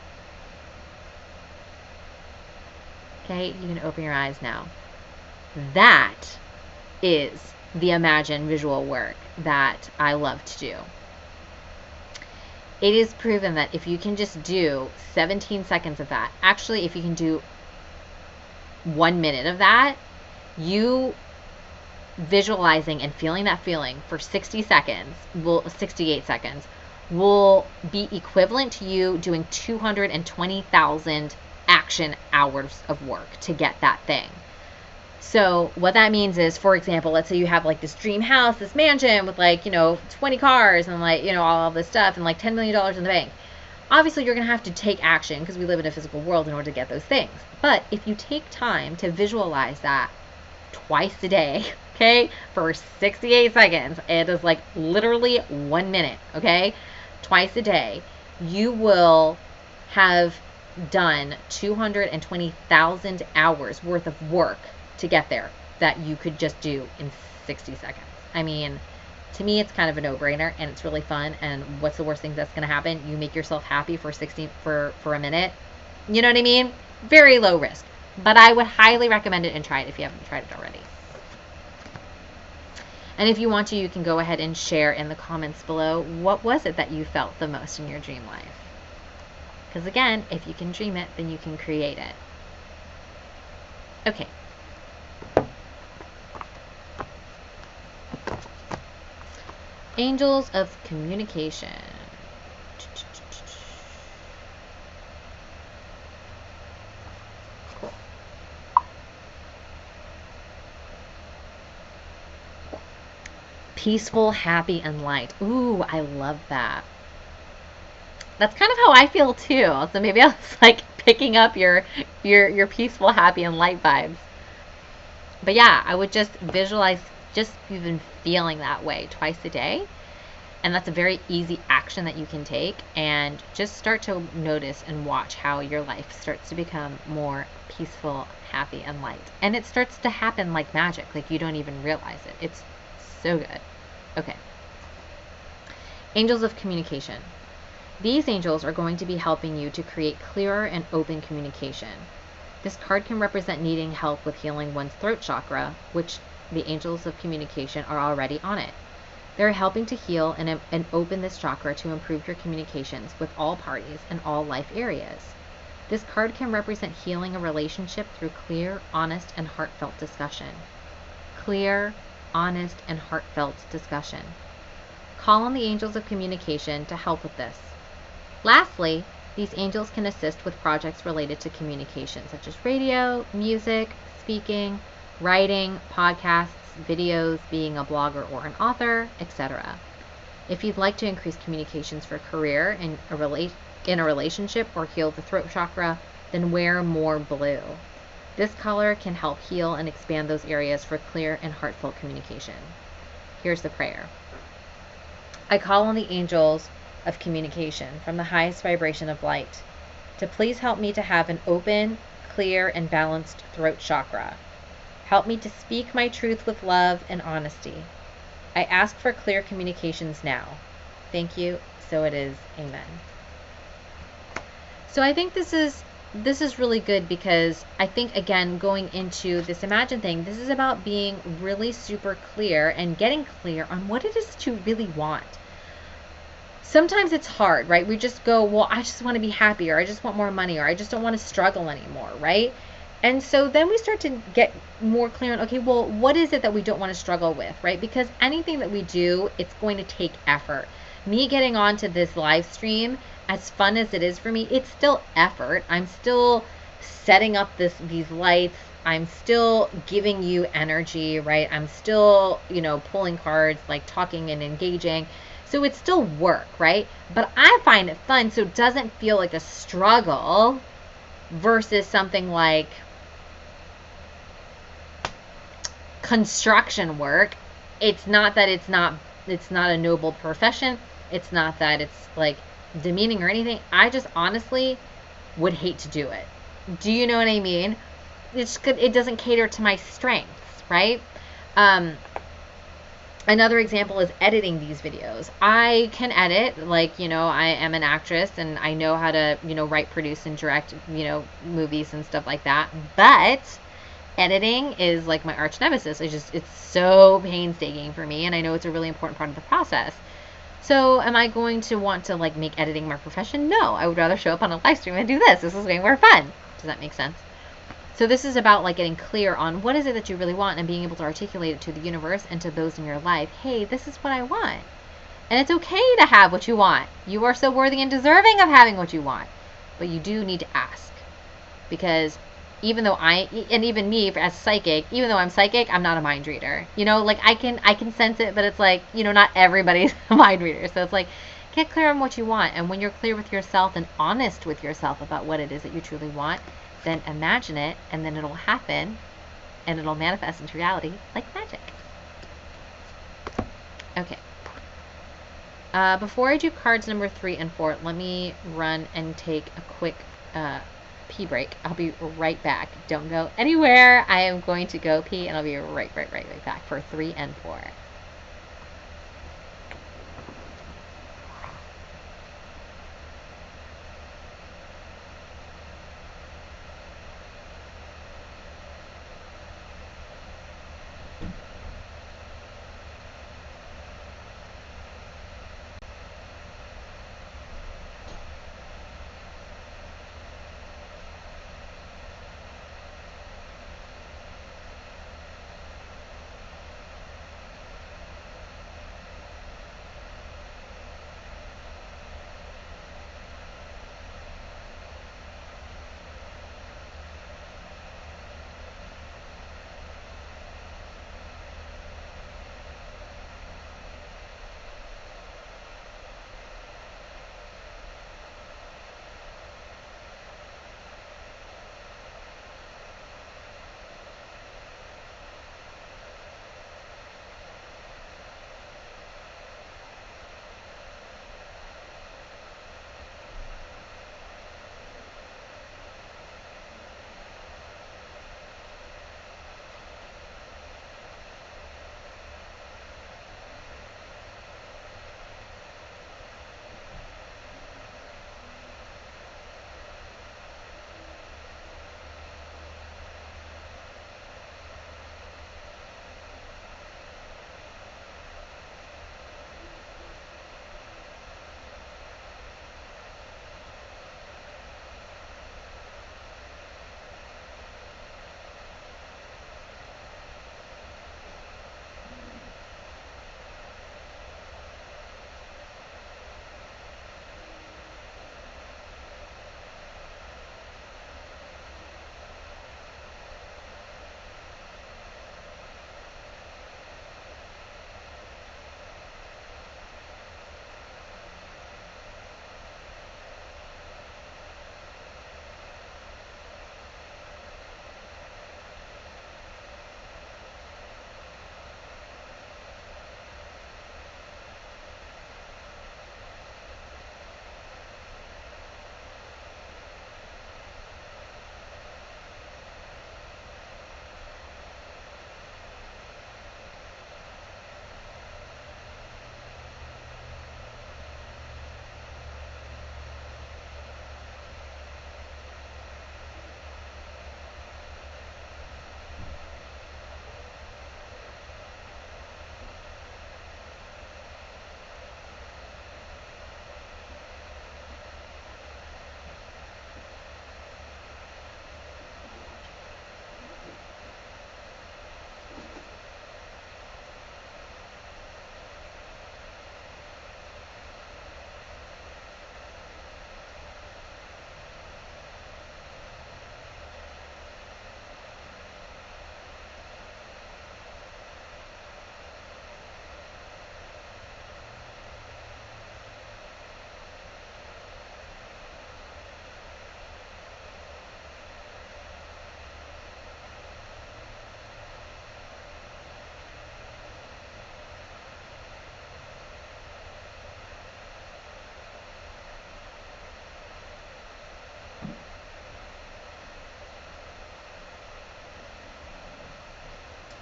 Okay, you can open your eyes now. That is the imagine visual work that I love to do. It is proven that if you can just do 17 seconds of that, actually if you can do 1 minute of that, you visualizing and feeling that feeling for 68 seconds will be equivalent to you doing 220,000 action hours of work to get that thing. So what that means is, for example, let's say you have like this dream house, this mansion with like, 20 cars and like, all of this stuff and like $10 million in the bank. Obviously, you're going to have to take action because we live in a physical world in order to get those things. But if you take time to visualize that twice a day, okay, for 68 seconds, it is like literally 1 minute, okay, twice a day, you will have done 220,000 hours worth of work to get there that you could just do in 60 seconds. I mean, to me, it's kind of a no-brainer and it's really fun. And what's the worst thing that's going to happen? You make yourself happy for a minute. You know what I mean? Very low risk, but I would highly recommend it and try it if you haven't tried it already. And if you want to, you can go ahead and share in the comments below, what was it that you felt the most in your dream life? Because again, if you can dream it, then you can create it. Okay. Angels of communication. Cool. Peaceful, happy, and light. Ooh, I love that. That's kind of how I feel too. So maybe I was like picking up your peaceful, happy, and light vibes. But yeah, I would just visualize just even feeling that way twice a day. And that's a very easy action that you can take, and just start to notice and watch how your life starts to become more peaceful, happy, and light. And it starts to happen like magic, like you don't even realize it. It's so good. Okay. Angels of communication. These angels are going to be helping you to create clearer and open communication. This card can represent needing help with healing one's throat chakra, which the angels of communication are already on it. They're helping to heal and open this chakra to improve your communications with all parties and all life areas. This card can represent healing a relationship through clear, honest, and heartfelt discussion. Clear, honest, and heartfelt discussion. Call on the angels of communication to help with this. Lastly, these angels can assist with projects related to communication, such as radio, music, speaking, writing, podcasts, videos, being a blogger or an author, etc. If you'd like to increase communications for career and in a relationship or heal the throat chakra, then wear more blue. This color can help heal and expand those areas for clear and heartfelt communication. Here's the prayer. I call on the angels of communication from the highest vibration of light to please help me to have an open, clear, and balanced throat chakra. Help me to speak my truth with love and honesty. I ask for clear communications now. Thank you. So it is. Amen. So I think this is really good, because I think, again, going into this Imagine thing, this is about being really super clear and getting clear on what it is that you really want. Sometimes it's hard, right? We just go, well, I just want to be happy, or I just want more money, or I just don't want to struggle anymore, right? And so then we start to get more clear on, okay, well, what is it that we don't want to struggle with, right? Because anything that we do, it's going to take effort. Me getting onto this live stream, as fun as it is for me, it's still effort. I'm still setting up these lights. I'm still giving you energy, right? I'm still, pulling cards, like talking and engaging. So it's still work, right? But I find it fun, so it doesn't feel like a struggle versus something like construction work. It's not that it's not a noble profession. It's not that it's like demeaning or anything. I just honestly would hate to do it. Do you know what I mean? It doesn't cater to my strengths, right? Another example is editing these videos. I can edit, I am an actress and I know how to, write, produce, and direct, movies and stuff like that. But editing is like my arch nemesis. It's so painstaking for me, and I know it's a really important part of the process. So am I going to want to make editing my profession? No, I would rather show up on a live stream and do this. This is way more fun. Does that make sense? So this is about getting clear on what is it that you really want and being able to articulate it to the universe and to those in your life. Hey, this is what I want. And it's okay to have what you want. You are so worthy and deserving of having what you want. But you do need to ask. Because even though even me as psychic, even though I'm psychic, I'm not a mind reader. I can sense it, but it's not everybody's a mind reader. So it's get clear on what you want. And when you're clear with yourself and honest with yourself about what it is that you truly want, then imagine it, and then it'll happen, and it'll manifest into reality like magic. Okay. Before I do cards number 3 and 4, let me run and take a quick pee break. I'll be right back. Don't go anywhere. I am going to go pee, and I'll be right back for 3 and 4.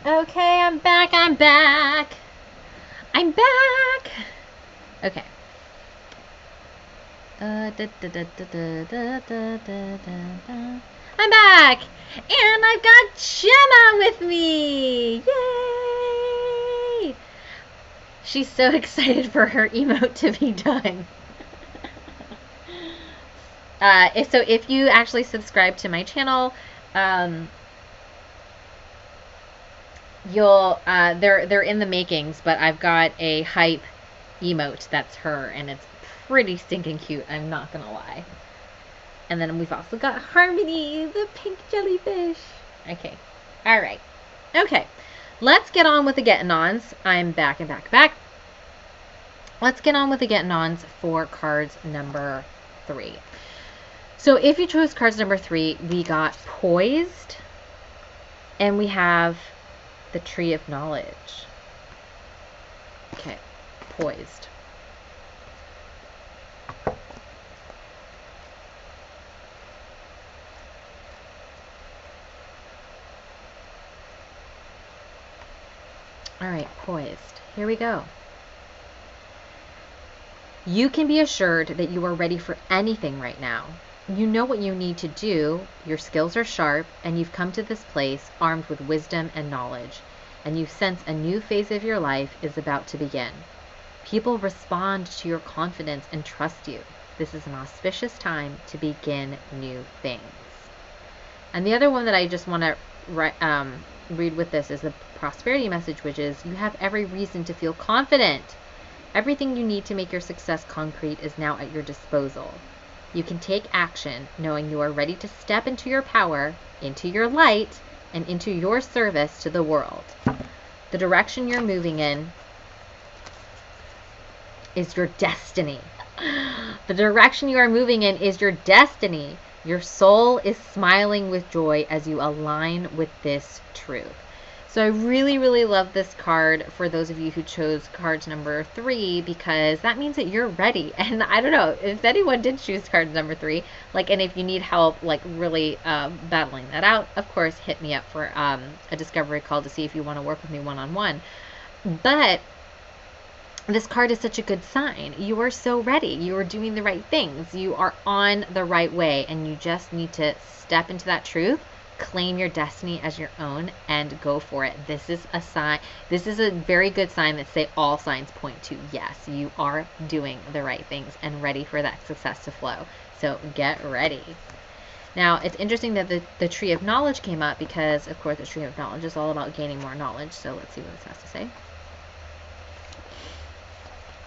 Okay, I'm back. I'm back. I'm back. Okay. I'm back, and I've got Gemma with me. Yay! She's so excited for her emote to be done. If you actually subscribe to my channel, they're in the makings, but I've got a hype emote that's her, and it's pretty stinking cute, I'm not gonna lie. And then we've also got Harmony, the pink jellyfish. Okay. Alright. Okay. Let's get on with the getting-ons. I'm back and back. Let's get on with the getting-ons for cards number 3. So if you chose cards number 3, we got Poised, and we have the Tree of Knowledge. Okay, Poised. All right, Poised. Here we go. You can be assured that you are ready for anything right now. You know what you need to do, your skills are sharp, and you've come to this place armed with wisdom and knowledge, and you sense a new phase of your life is about to begin. People respond to your confidence and trust you. This is an auspicious time to begin new things. And the other one that I just want to read with this is the prosperity message, which is you have every reason to feel confident. Everything you need to make your success concrete is now at your disposal. You can take action knowing you are ready to step into your power, into your light, and into your service to the world. The direction you're moving in is your destiny. The direction you are moving in is your destiny. Your soul is smiling with joy as you align with this truth. So I really, really love this card for those of you who chose card number 3, because that means that you're ready. And I don't know if anyone did choose card number 3, and if you need help, really battling that out, of course, hit me up for a discovery call to see if you want to work with me one-on-one. But this card is such a good sign. You are so ready. You are doing the right things. You are on the right way, and you just need to step into that truth, claim your destiny as your own, and go for it. This is a sign. This is a very good sign that say all signs point to yes, you are doing the right things and ready for that success to flow. So get ready. Now, it's interesting that the Tree of Knowledge came up because, of course, the Tree of Knowledge is all about gaining more knowledge. So let's see what this has to say.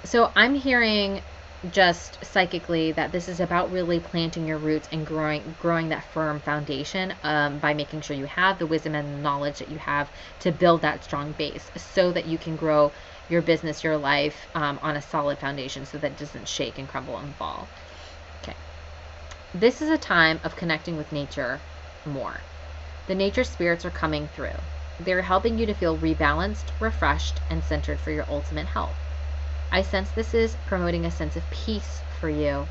So I'm hearing just psychically that this is about really planting your roots and growing that firm foundation by making sure you have the wisdom and the knowledge that you have to build that strong base so that you can grow your business, your life on a solid foundation so that it doesn't shake and crumble and fall. Okay. This is a time of connecting with nature more. The nature spirits are coming through. They're helping you to feel rebalanced, refreshed, and centered for your ultimate health. I sense this is promoting a sense of peace for you.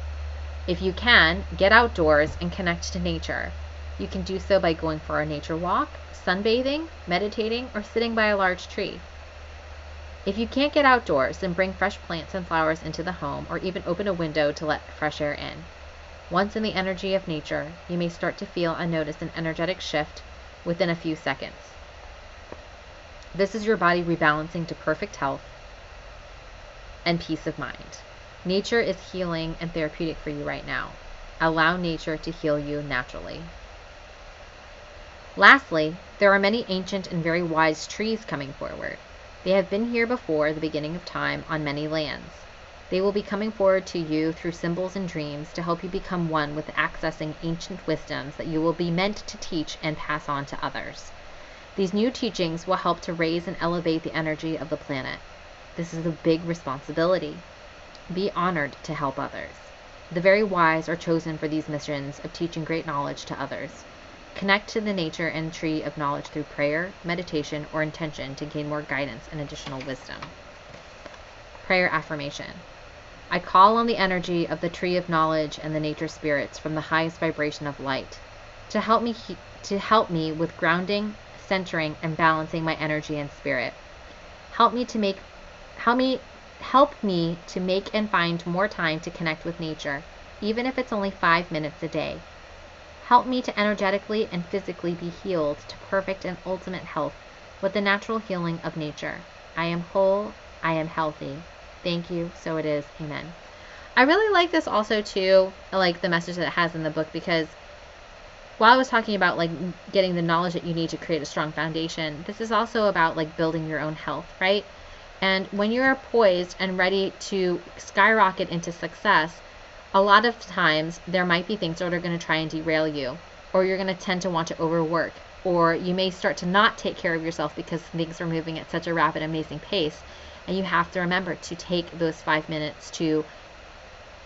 If you can, get outdoors and connect to nature. You can do so by going for a nature walk, sunbathing, meditating, or sitting by a large tree. If you can't get outdoors, then bring fresh plants and flowers into the home, or even open a window to let fresh air in. Once in the energy of nature, you may start to feel and notice an energetic shift within a few seconds. This is your body rebalancing to perfect health and peace of mind. Nature is healing and therapeutic for you right now. Allow nature to heal you naturally. Lastly, there are many ancient and very wise trees coming forward. They have been here before the beginning of time on many lands. They will be coming forward to you through symbols and dreams to help you become one with accessing ancient wisdoms that you will be meant to teach and pass on to others. These new teachings will help to raise and elevate the energy of the planet. This is a big responsibility. Be honored to help others. The very wise are chosen for these missions of teaching great knowledge to others. Connect to the nature and tree of knowledge through prayer, meditation, or intention to gain more guidance and additional wisdom. Prayer affirmation. I call on the energy of the tree of knowledge and the nature spirits from the highest vibration of light to help me with grounding, centering and balancing my energy and spirit. Help me to make and find more time to connect with nature, even if it's only 5 minutes a day. Help me to energetically and physically be healed to perfect and ultimate health with the natural healing of nature. I am whole. I am healthy. Thank you. So it is. Amen. I really like this also too, like the message that it has in the book, because while I was talking about like getting the knowledge that you need to create a strong foundation, this is also about like building your own health, right? And when you're poised and ready to skyrocket into success, a lot of times there might be things that are going to try and derail you, or you're going to tend to want to overwork, or you may start to not take care of yourself because things are moving at such a rapid, amazing pace. And you have to remember to take those 5 minutes to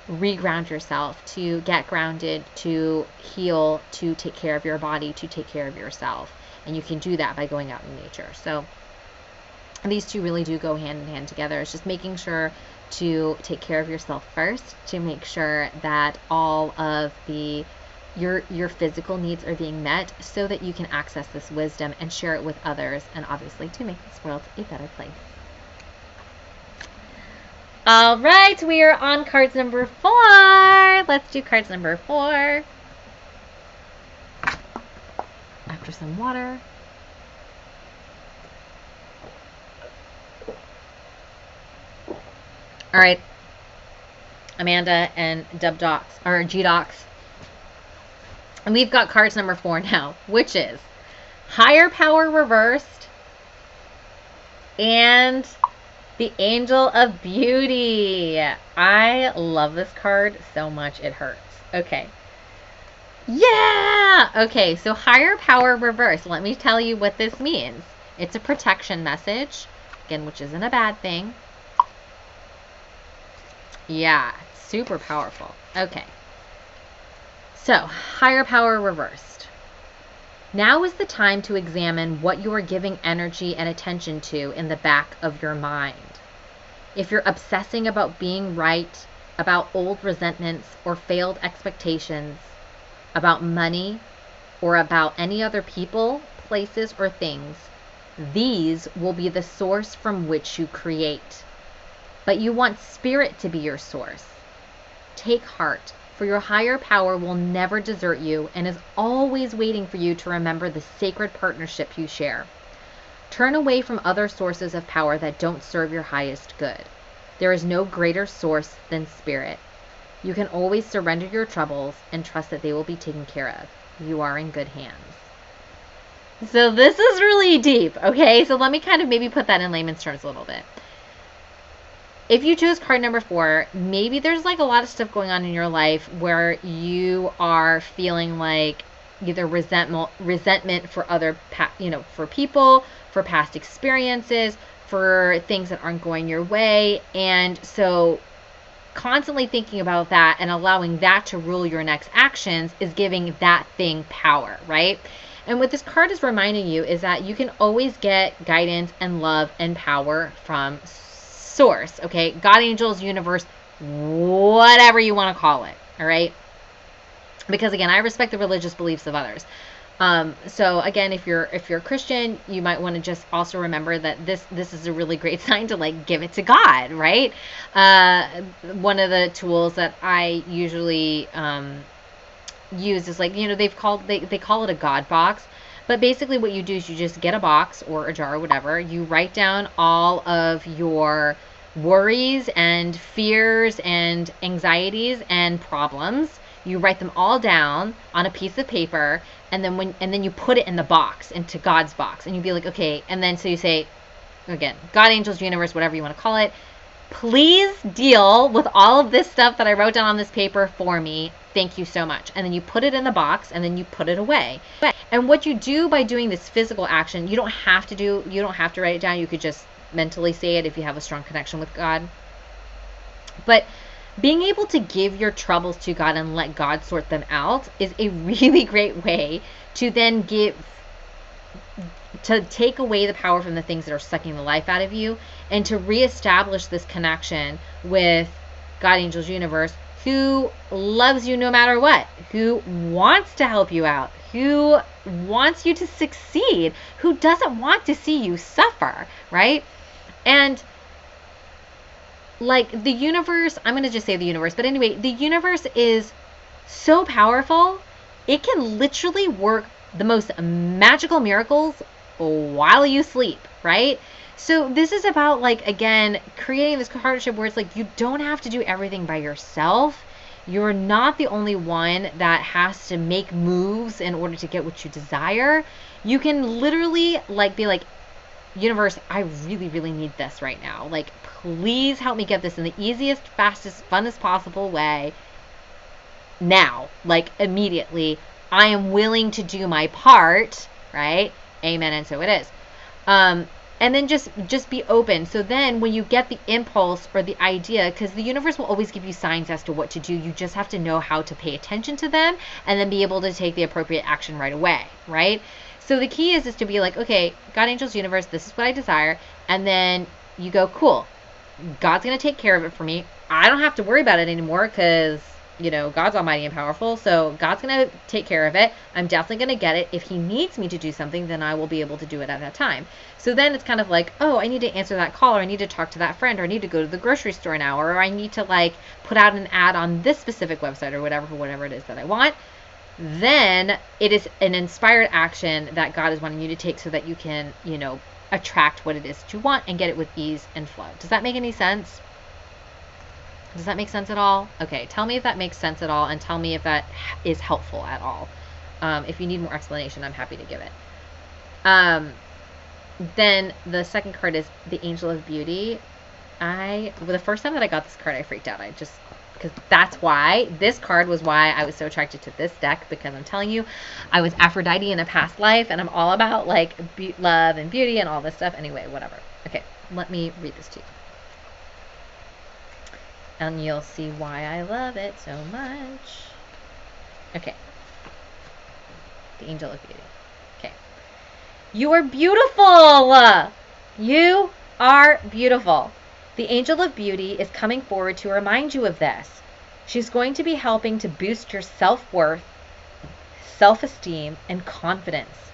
reground yourself, to get grounded, to heal, to take care of your body, to take care of yourself. And you can do that by going out in nature. So these two really do go hand in hand together. It's just making sure to take care of yourself first, to make sure that all of your physical needs are being met so that you can access this wisdom and share it with others, and obviously to make this world a better place. All right, we are on cards number 4. Let's do cards number 4. After some water. All right, Amanda and G-Docs. And we've got cards number 4 now, which is Higher Power reversed and the Angel of Beauty. I love this card so much it hurts. Okay. Yeah! Okay, so Higher Power reversed. Let me tell you what this means. It's a protection message, again, which isn't a bad thing. Yeah, super powerful. Okay. So, Higher Power reversed. Now is the time to examine what you are giving energy and attention to in the back of your mind. If you're obsessing about being right, about old resentments or failed expectations, about money, or about any other people, places, or things, these will be the source from which you create. But you want spirit to be your source. Take heart, for your higher power will never desert you and is always waiting for you to remember the sacred partnership you share. Turn away from other sources of power that don't serve your highest good. There is no greater source than spirit. You can always surrender your troubles and trust that they will be taken care of. You are in good hands. So this is really deep, okay? So let me kind of maybe put that in layman's terms a little bit. If you choose card number 4, maybe there's like a lot of stuff going on in your life where you are feeling like either resentment for other, for people, for past experiences, for things that aren't going your way. And so constantly thinking about that and allowing that to rule your next actions is giving that thing power, right? And what this card is reminding you is that you can always get guidance and love and power from source, okay? God, angels, universe, whatever you want to call it, all right? Because again, I respect the religious beliefs of others. So again, if you're a Christian, you might want to just also remember that this is a really great sign to like give it to God, right? One of the tools that I usually use is like, they call it a God box. But basically what you do is you just get a box or a jar or whatever. You write down all of your worries and fears and anxieties and problems. You write them all down on a piece of paper, and then you put it in the box, into God's box. And you'd be like, okay, and then so you say, again, God, angels, universe, whatever you want to call it, please deal with all of this stuff that I wrote down on this paper for me. Thank you so much. And then you put it in the box, and then you put it away. And what you do by doing this physical action, you don't have to write it down. You could just mentally say it if you have a strong connection with God. But being able to give your troubles to God and let God sort them out is a really great way to then take away the power from the things that are sucking the life out of you, and to reestablish this connection with God, angels, universe, who loves you no matter what, who wants to help you out, who wants you to succeed, who doesn't want to see you suffer, right? And like the universe, I'm going to just say the universe, but anyway, the universe is so powerful. It can literally work the most magical miracles while you sleep, right? So this is about, like, again, creating this partnership where it's like you don't have to do everything by yourself. You're not the only one that has to make moves in order to get what you desire. You can literally like be like, universe, I really, really need this right now. Like, please help me get this in the easiest, fastest, funnest possible way now, like immediately. I am willing to do my part, right? Amen. And so it is. And then just be open. So then when you get the impulse or the idea, because the universe will always give you signs as to what to do, you just have to know how to pay attention to them and then be able to take the appropriate action right away, right? So the key is to be like, okay, God, angels, universe, this is what I desire. And then you go, cool, God's going to take care of it for me. I don't have to worry about it anymore because, you know, God's almighty and powerful. So God's going to take care of it. I'm definitely going to get it. If he needs me to do something, then I will be able to do it at that time. So then it's kind of like, oh, I need to answer that call, or I need to talk to that friend, or I need to go to the grocery store now, or I need to like put out an ad on this specific website or whatever, for whatever it is that I want. Then it is an inspired action that God is wanting you to take so that you can, you know, attract what it is that you want and get it with ease and flow. Does that make any sense? Does that make sense at all? Okay, tell me if that makes sense at all, and tell me if that is helpful at all. If you need more explanation, I'm happy to give it. Then the second card is the Angel of Beauty. The first time that I got this card, I freaked out. Because that's why, this card was why I was so attracted to this deck, because I'm telling you, I was Aphrodite in a past life, and I'm all about like love and beauty and all this stuff. Anyway, whatever. Okay, let me read this to you. And you'll see why I love it so much. Okay. The Angel of Beauty. Okay. You are beautiful! You are beautiful. The Angel of Beauty is coming forward to remind you of this. She's going to be helping to boost your self-worth, self-esteem, and confidence.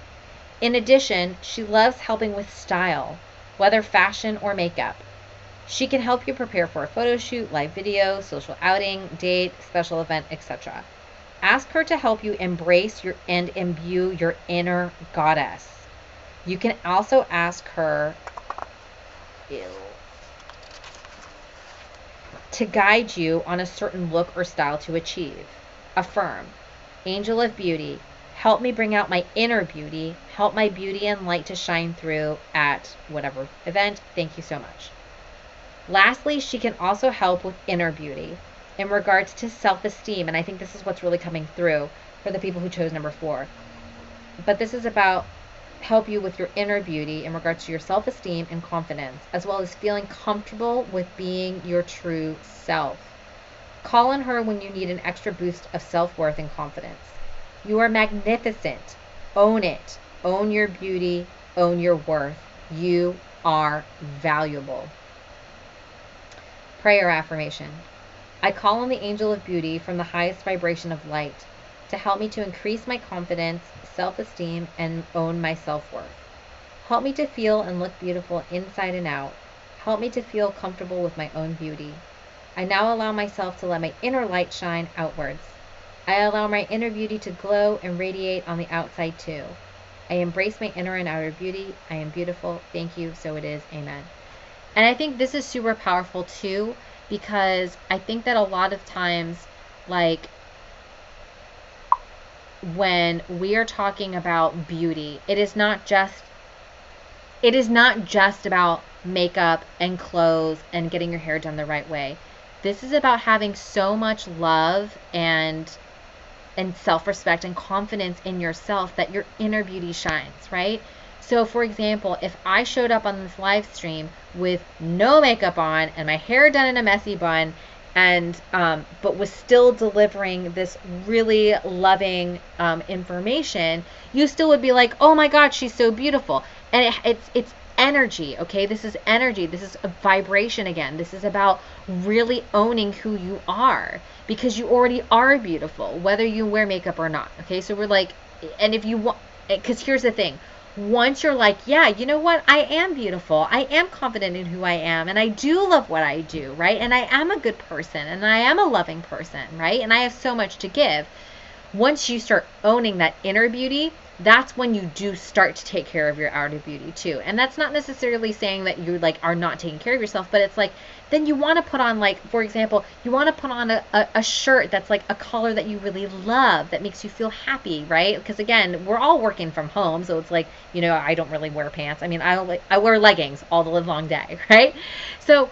In addition, she loves helping with style, whether fashion or makeup. She can help you prepare for a photo shoot, live video, social outing, date, special event, etc. Ask her to help you embrace and imbue your inner goddess. You can also ask her to guide you on a certain look or style to achieve. Affirm, Angel of Beauty, help me bring out my inner beauty, help my beauty and light to shine through at whatever event. Thank you so much. Lastly, she can also help with inner beauty in regards to self-esteem, and I think this is what's really coming through for the people who chose number 4. But this is about help you with your inner beauty in regards to your self-esteem and confidence, as well as feeling comfortable with being your true self. Call on her when you need an extra boost of self-worth and confidence. You are magnificent. Own it. Own your beauty. Own your worth. You are valuable. Prayer affirmation. I call on the Angel of Beauty from the highest vibration of light to help me to increase my confidence, self-esteem, and own my self-worth. Help me to feel and look beautiful inside and out. Help me to feel comfortable with my own beauty. I now allow myself to let my inner light shine outwards. I allow my inner beauty to glow and radiate on the outside too. I embrace my inner and outer beauty. I am beautiful. Thank you. So it is. Amen. And I think this is super powerful too, because I think that a lot of times, like, when we are talking about beauty, it is not just about makeup and clothes and getting your hair done the right way. This is about having so much love and self-respect and confidence in yourself that your inner beauty shines, right? So for example, if I showed up on this live stream with no makeup on and my hair done in a messy bun, and but was still delivering this really loving information, you still would be like, oh my God, she's so beautiful. And it's energy, okay? This is energy. This is a vibration again. This is about really owning who you are, because you already are beautiful, whether you wear makeup or not, okay? So we're like, and if you want, because here's the thing, once you're like, yeah, you know what, I am beautiful, I am confident in who I am, and I do love what I do, right, and I am a good person, and I am a loving person, right, and I have so much to give. Once you start owning that inner beauty, that's when you do start to take care of your outer beauty too. And that's not necessarily saying that you like are not taking care of yourself, but it's like, then you want to put on, like, for example, you want to put on a shirt that's like a color that you really love, that makes you feel happy, right? Because again, we're all working from home, so it's like, you know, I don't really wear pants. I mean, I wear leggings all the live long day, right? So,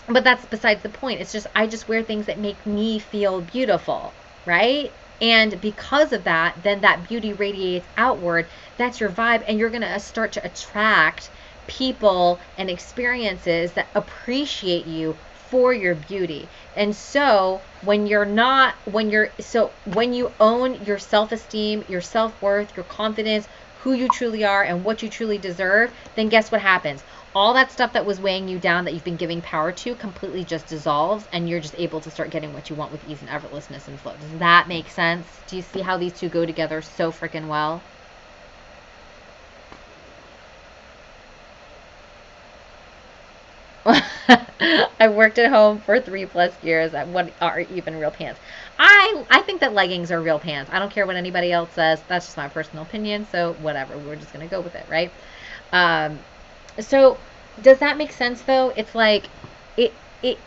but that's besides the point. It's just, I just wear things that make me feel beautiful, right? And because of that, then that beauty radiates outward. That's your vibe, and you're going to start to attract people and experiences that appreciate you for your beauty. And so when you own your self-esteem, your self-worth, your confidence, who you truly are and what you truly deserve, then guess what happens? All that stuff that was weighing you down, that you've been giving power to, completely just dissolves, and you're just able to start getting what you want with ease and effortlessness and flow. Does that make sense? Do you see how these two go together so freaking well? I worked at home for 3+ years. What are even real pants? I think that leggings are real pants. I don't care what anybody else says. That's just my personal opinion. So whatever. We're just gonna go with it, right? So does that make sense though? It's like it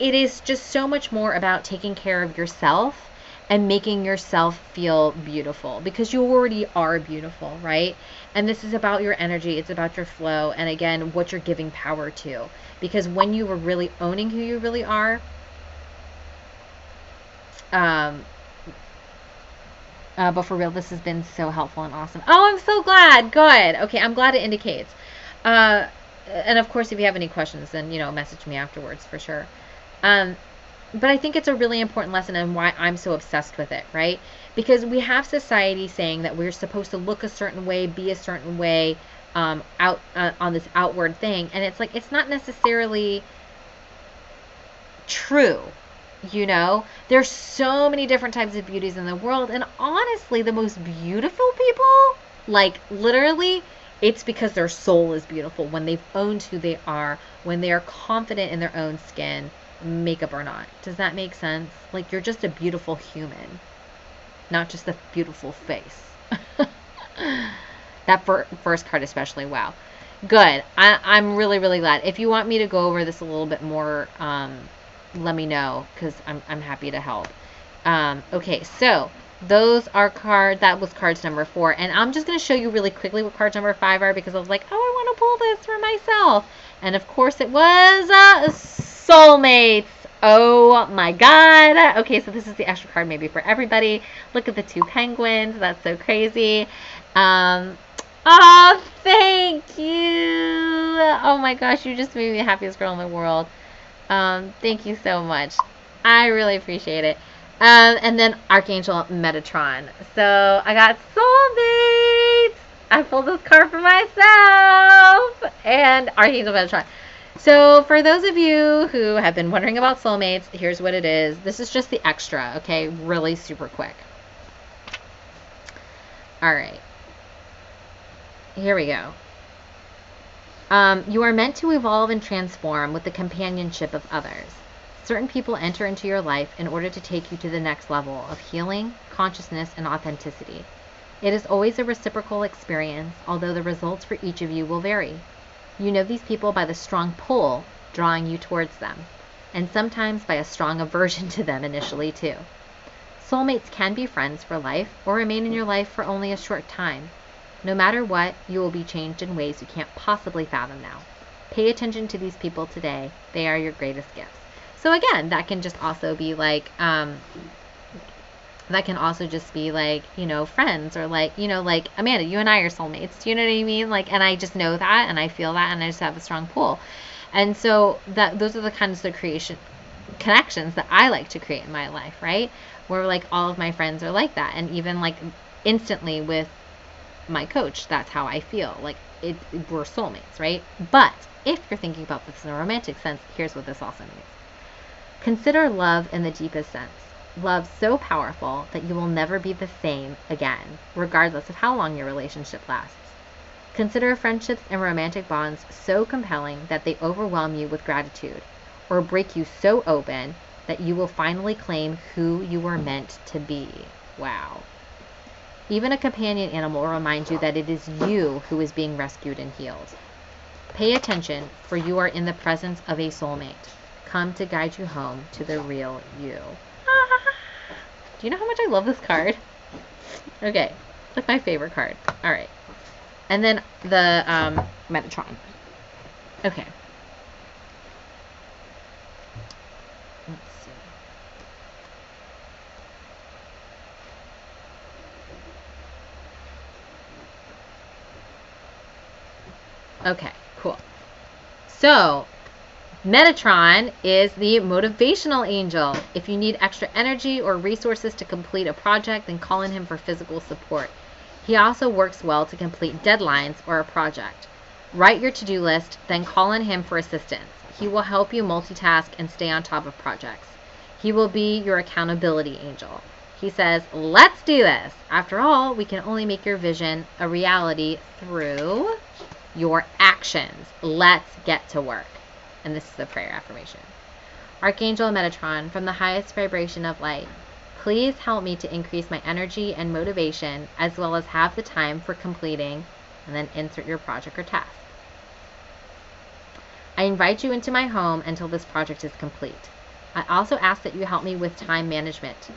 is just so much more about taking care of yourself and making yourself feel beautiful, because you already are beautiful, right? And this is about your energy. It's about your flow. And again, what you're giving power to. Because when you were really owning who you really are, but for real, this has been so helpful and awesome. Oh, I'm so glad. Good. Okay, I'm glad it indicates. And of course, if you have any questions, then, you know, message me afterwards for sure. But I think it's a really important lesson, and why I'm so obsessed with it, right? Because we have society saying that we're supposed to look a certain way, be a certain way, on this outward thing, and it's like, it's not necessarily true. You know, there's so many different types of beauties in the world, and honestly, the most beautiful people, like literally, it's because their soul is beautiful, when they've owned who they are, when they are confident in their own skin, makeup or not. Does that make sense? Like, you're just a beautiful human, not just a beautiful face. That first card especially, wow. Good. I'm really, really glad. If you want me to go over this a little bit more, let me know, because I'm happy to help. Okay, so those are that was cards number 4. And I'm just going to show you really quickly what cards number 5 are, because I was like, oh, I want to pull this for myself. And of course it was soulmates. Oh my God. Okay, so this is the extra card maybe for everybody. Look at the 2 penguins. That's so crazy. Oh, thank you. Oh my gosh, you just made me the happiest girl in the world. Thank you so much. I really appreciate it. And then Archangel Metatron. So I got soulmates. I pulled this card for myself. And Archangel Metatron. So for those of you who have been wondering about soulmates, here's what it is. This is just the extra, okay? Really super quick. All right. Here we go. You are meant to evolve and transform with the companionship of others. Certain people enter into your life in order to take you to the next level of healing, consciousness, and authenticity. It is always a reciprocal experience, although the results for each of you will vary. You know these people by the strong pull drawing you towards them, and sometimes by a strong aversion to them initially too. Soulmates can be friends for life or remain in your life for only a short time. No matter what, you will be changed in ways you can't possibly fathom now. Pay attention to these people today. They are your greatest gifts. So again, that can just also be like, you know, friends, or like, you know, like Amanda, you and I are soulmates. Do you know what I mean? Like, and I just know that, and I feel that, and I just have a strong pull. And so those are the kinds of connections that I like to create in my life, right? Where like all of my friends are like that, and even like instantly with my coach, that's how I feel. Like we're soulmates, right? But if you're thinking about this in a romantic sense, here's what this also means. Consider love in the deepest sense. love so powerful that you will never be the same again, regardless of how long your relationship lasts. Consider friendships and romantic bonds so compelling that they overwhelm you with gratitude, or break you so open that you will finally claim who you were meant to be. Wow. Even a companion animal will remind you that it is you who is being rescued and healed. Pay attention, for you are in the presence of a soulmate, come to guide you home to the real you. Do you know how much I love this card? Okay, it's like my favorite card. All right. And then the Metatron. Okay. Let's see. Okay, cool. So, Metatron is the motivational angel. If you need extra energy or resources to complete a project, then call on him for physical support. He also works well to complete deadlines or a project. Write your to-do list, then call on him for assistance. He will help you multitask and stay on top of projects. He will be your accountability angel. He says, let's do this. After all, we can only make your vision a reality through your actions. Let's get to work. And this is the prayer affirmation. Archangel Metatron, from the highest vibration of light, please help me to increase my energy and motivation, as well as have the time for completing, and then insert your project or task. I invite you into my home until this project is complete. I also ask that you help me with time management.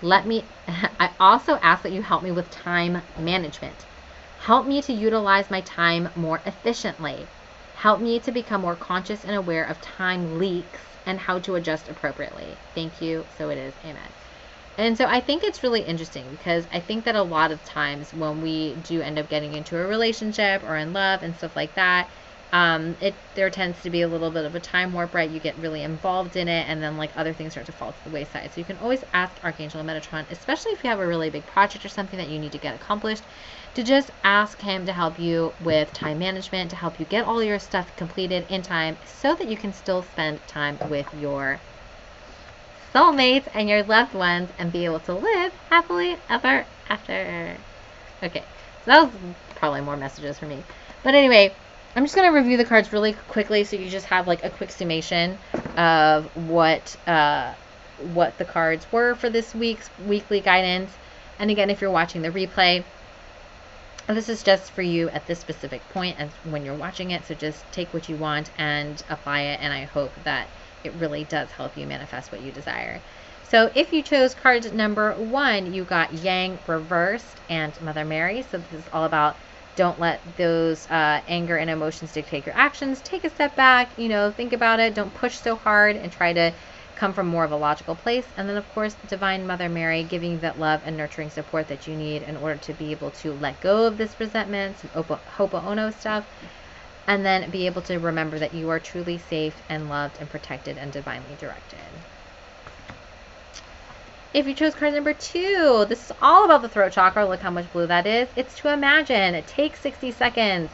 I also ask that you help me with time management. Help me to utilize my time more efficiently. Help me to become more conscious and aware of time leaks and how to adjust appropriately. Thank you. So it is. Amen. And so I think it's really interesting, because I think that a lot of times when we do end up getting into a relationship or in love and stuff like that, there tends to be a little bit of a time warp, right? You get really involved in it, and then like other things start to fall to the wayside. So you can always ask Archangel Metatron, especially if you have a really big project or something that you need to get accomplished, to just ask him to help you with time management, to help you get all your stuff completed in time, so that you can still spend time with your soulmates and your loved ones and be able to live happily ever after. Okay, so that was probably more messages for me. But anyway, I'm just going to review the cards really quickly so you just have like a quick summation of what the cards were for this week's weekly guidance. And again, if you're watching the replay, this is just for you at this specific point as when you're watching it. So just take what you want and apply it, and I hope that it really does help you manifest what you desire. So if you chose card number 1, you got Yang reversed and Mother Mary. So this is all about don't let those anger and emotions dictate your actions. Take a step back, think about it. Don't push so hard and try to come from more of a logical place. And then, of course, Divine Mother Mary, giving you that love and nurturing support that you need in order to be able to let go of this resentment, some Ho'oponopono stuff, and then be able to remember that you are truly safe and loved and protected and divinely directed. If you chose card number 2, this is all about the throat chakra. Look how much blue that is. It's to imagine. It takes 60 seconds.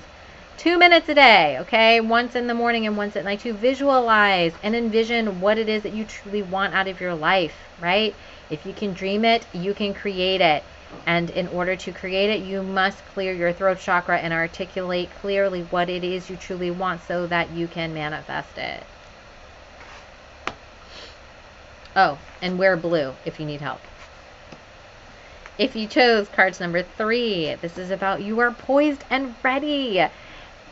2 minutes a day, okay? Once in the morning and once at night, to visualize and envision what it is that you truly want out of your life, right? If you can dream it, you can create it. And in order to create it, you must clear your throat chakra and articulate clearly what it is you truly want so that you can manifest it. Oh, and wear blue if you need help. If you chose cards number 3, this is about you are poised and ready.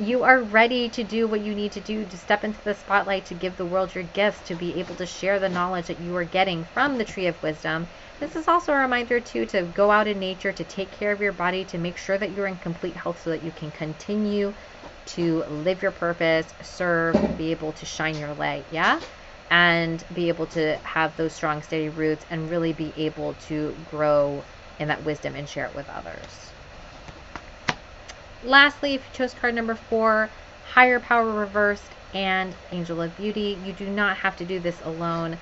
You are ready to do what you need to do, to step into the spotlight, to give the world your gifts, to be able to share the knowledge that you are getting from the Tree of Wisdom. This is also a reminder, too, to go out in nature, to take care of your body, to make sure that you're in complete health so that you can continue to live your purpose, serve, be able to shine your light, yeah? And be able to have those strong, steady roots and really be able to grow in that wisdom and share it with others. Lastly, if you chose card number 4, Higher Power reversed and Angel of Beauty, you do not have to do this alone.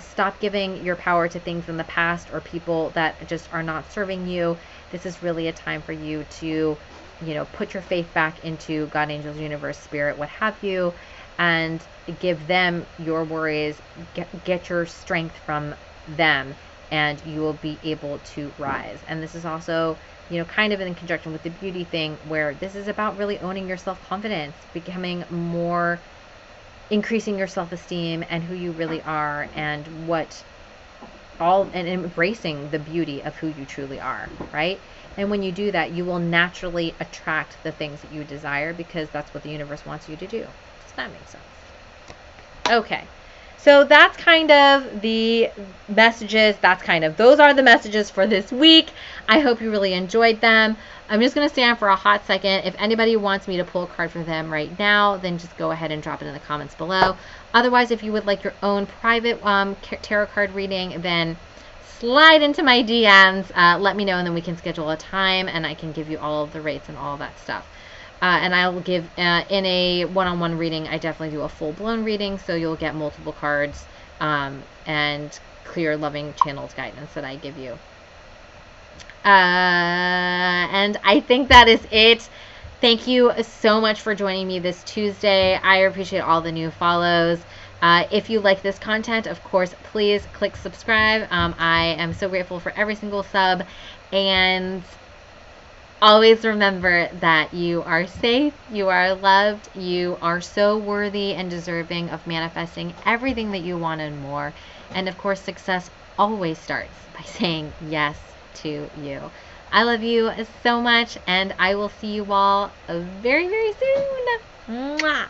Stop giving your power to things in the past or people that just are not serving you. This is really a time for you to, put your faith back into God, angels, universe, spirit, what have you, and give them your worries. Get your strength from them, and you will be able to rise. And this is also, kind of in conjunction with the beauty thing, where this is about really owning your self-confidence, becoming more, increasing your self-esteem and who you really are, and and embracing the beauty of who you truly are, right? And when you do that, you will naturally attract the things that you desire, because that's what the universe wants you to do. Does that make sense? Okay. So that's kind of the messages. Those are the messages for this week. I hope you really enjoyed them. I'm just going to stand for a hot second. If anybody wants me to pull a card for them right now, then just go ahead and drop it in the comments below. Otherwise, if you would like your own private tarot card reading, then slide into my DMs. Let me know, and then we can schedule a time, and I can give you all of the rates and all of that stuff. And I will give, in a one-on-one reading, I definitely do a full-blown reading, so you'll get multiple cards and clear, loving, channeled guidance that I give you. And I think that is it. Thank you so much for joining me this Tuesday. I appreciate all the new follows. If you like this content, of course, please click subscribe. I am so grateful for every single sub, and always remember that you are safe, you are loved, you are so worthy and deserving of manifesting everything that you want and more. And of course, success always starts by saying yes to you. I love you so much, and I will see you all very, very soon. Mwah.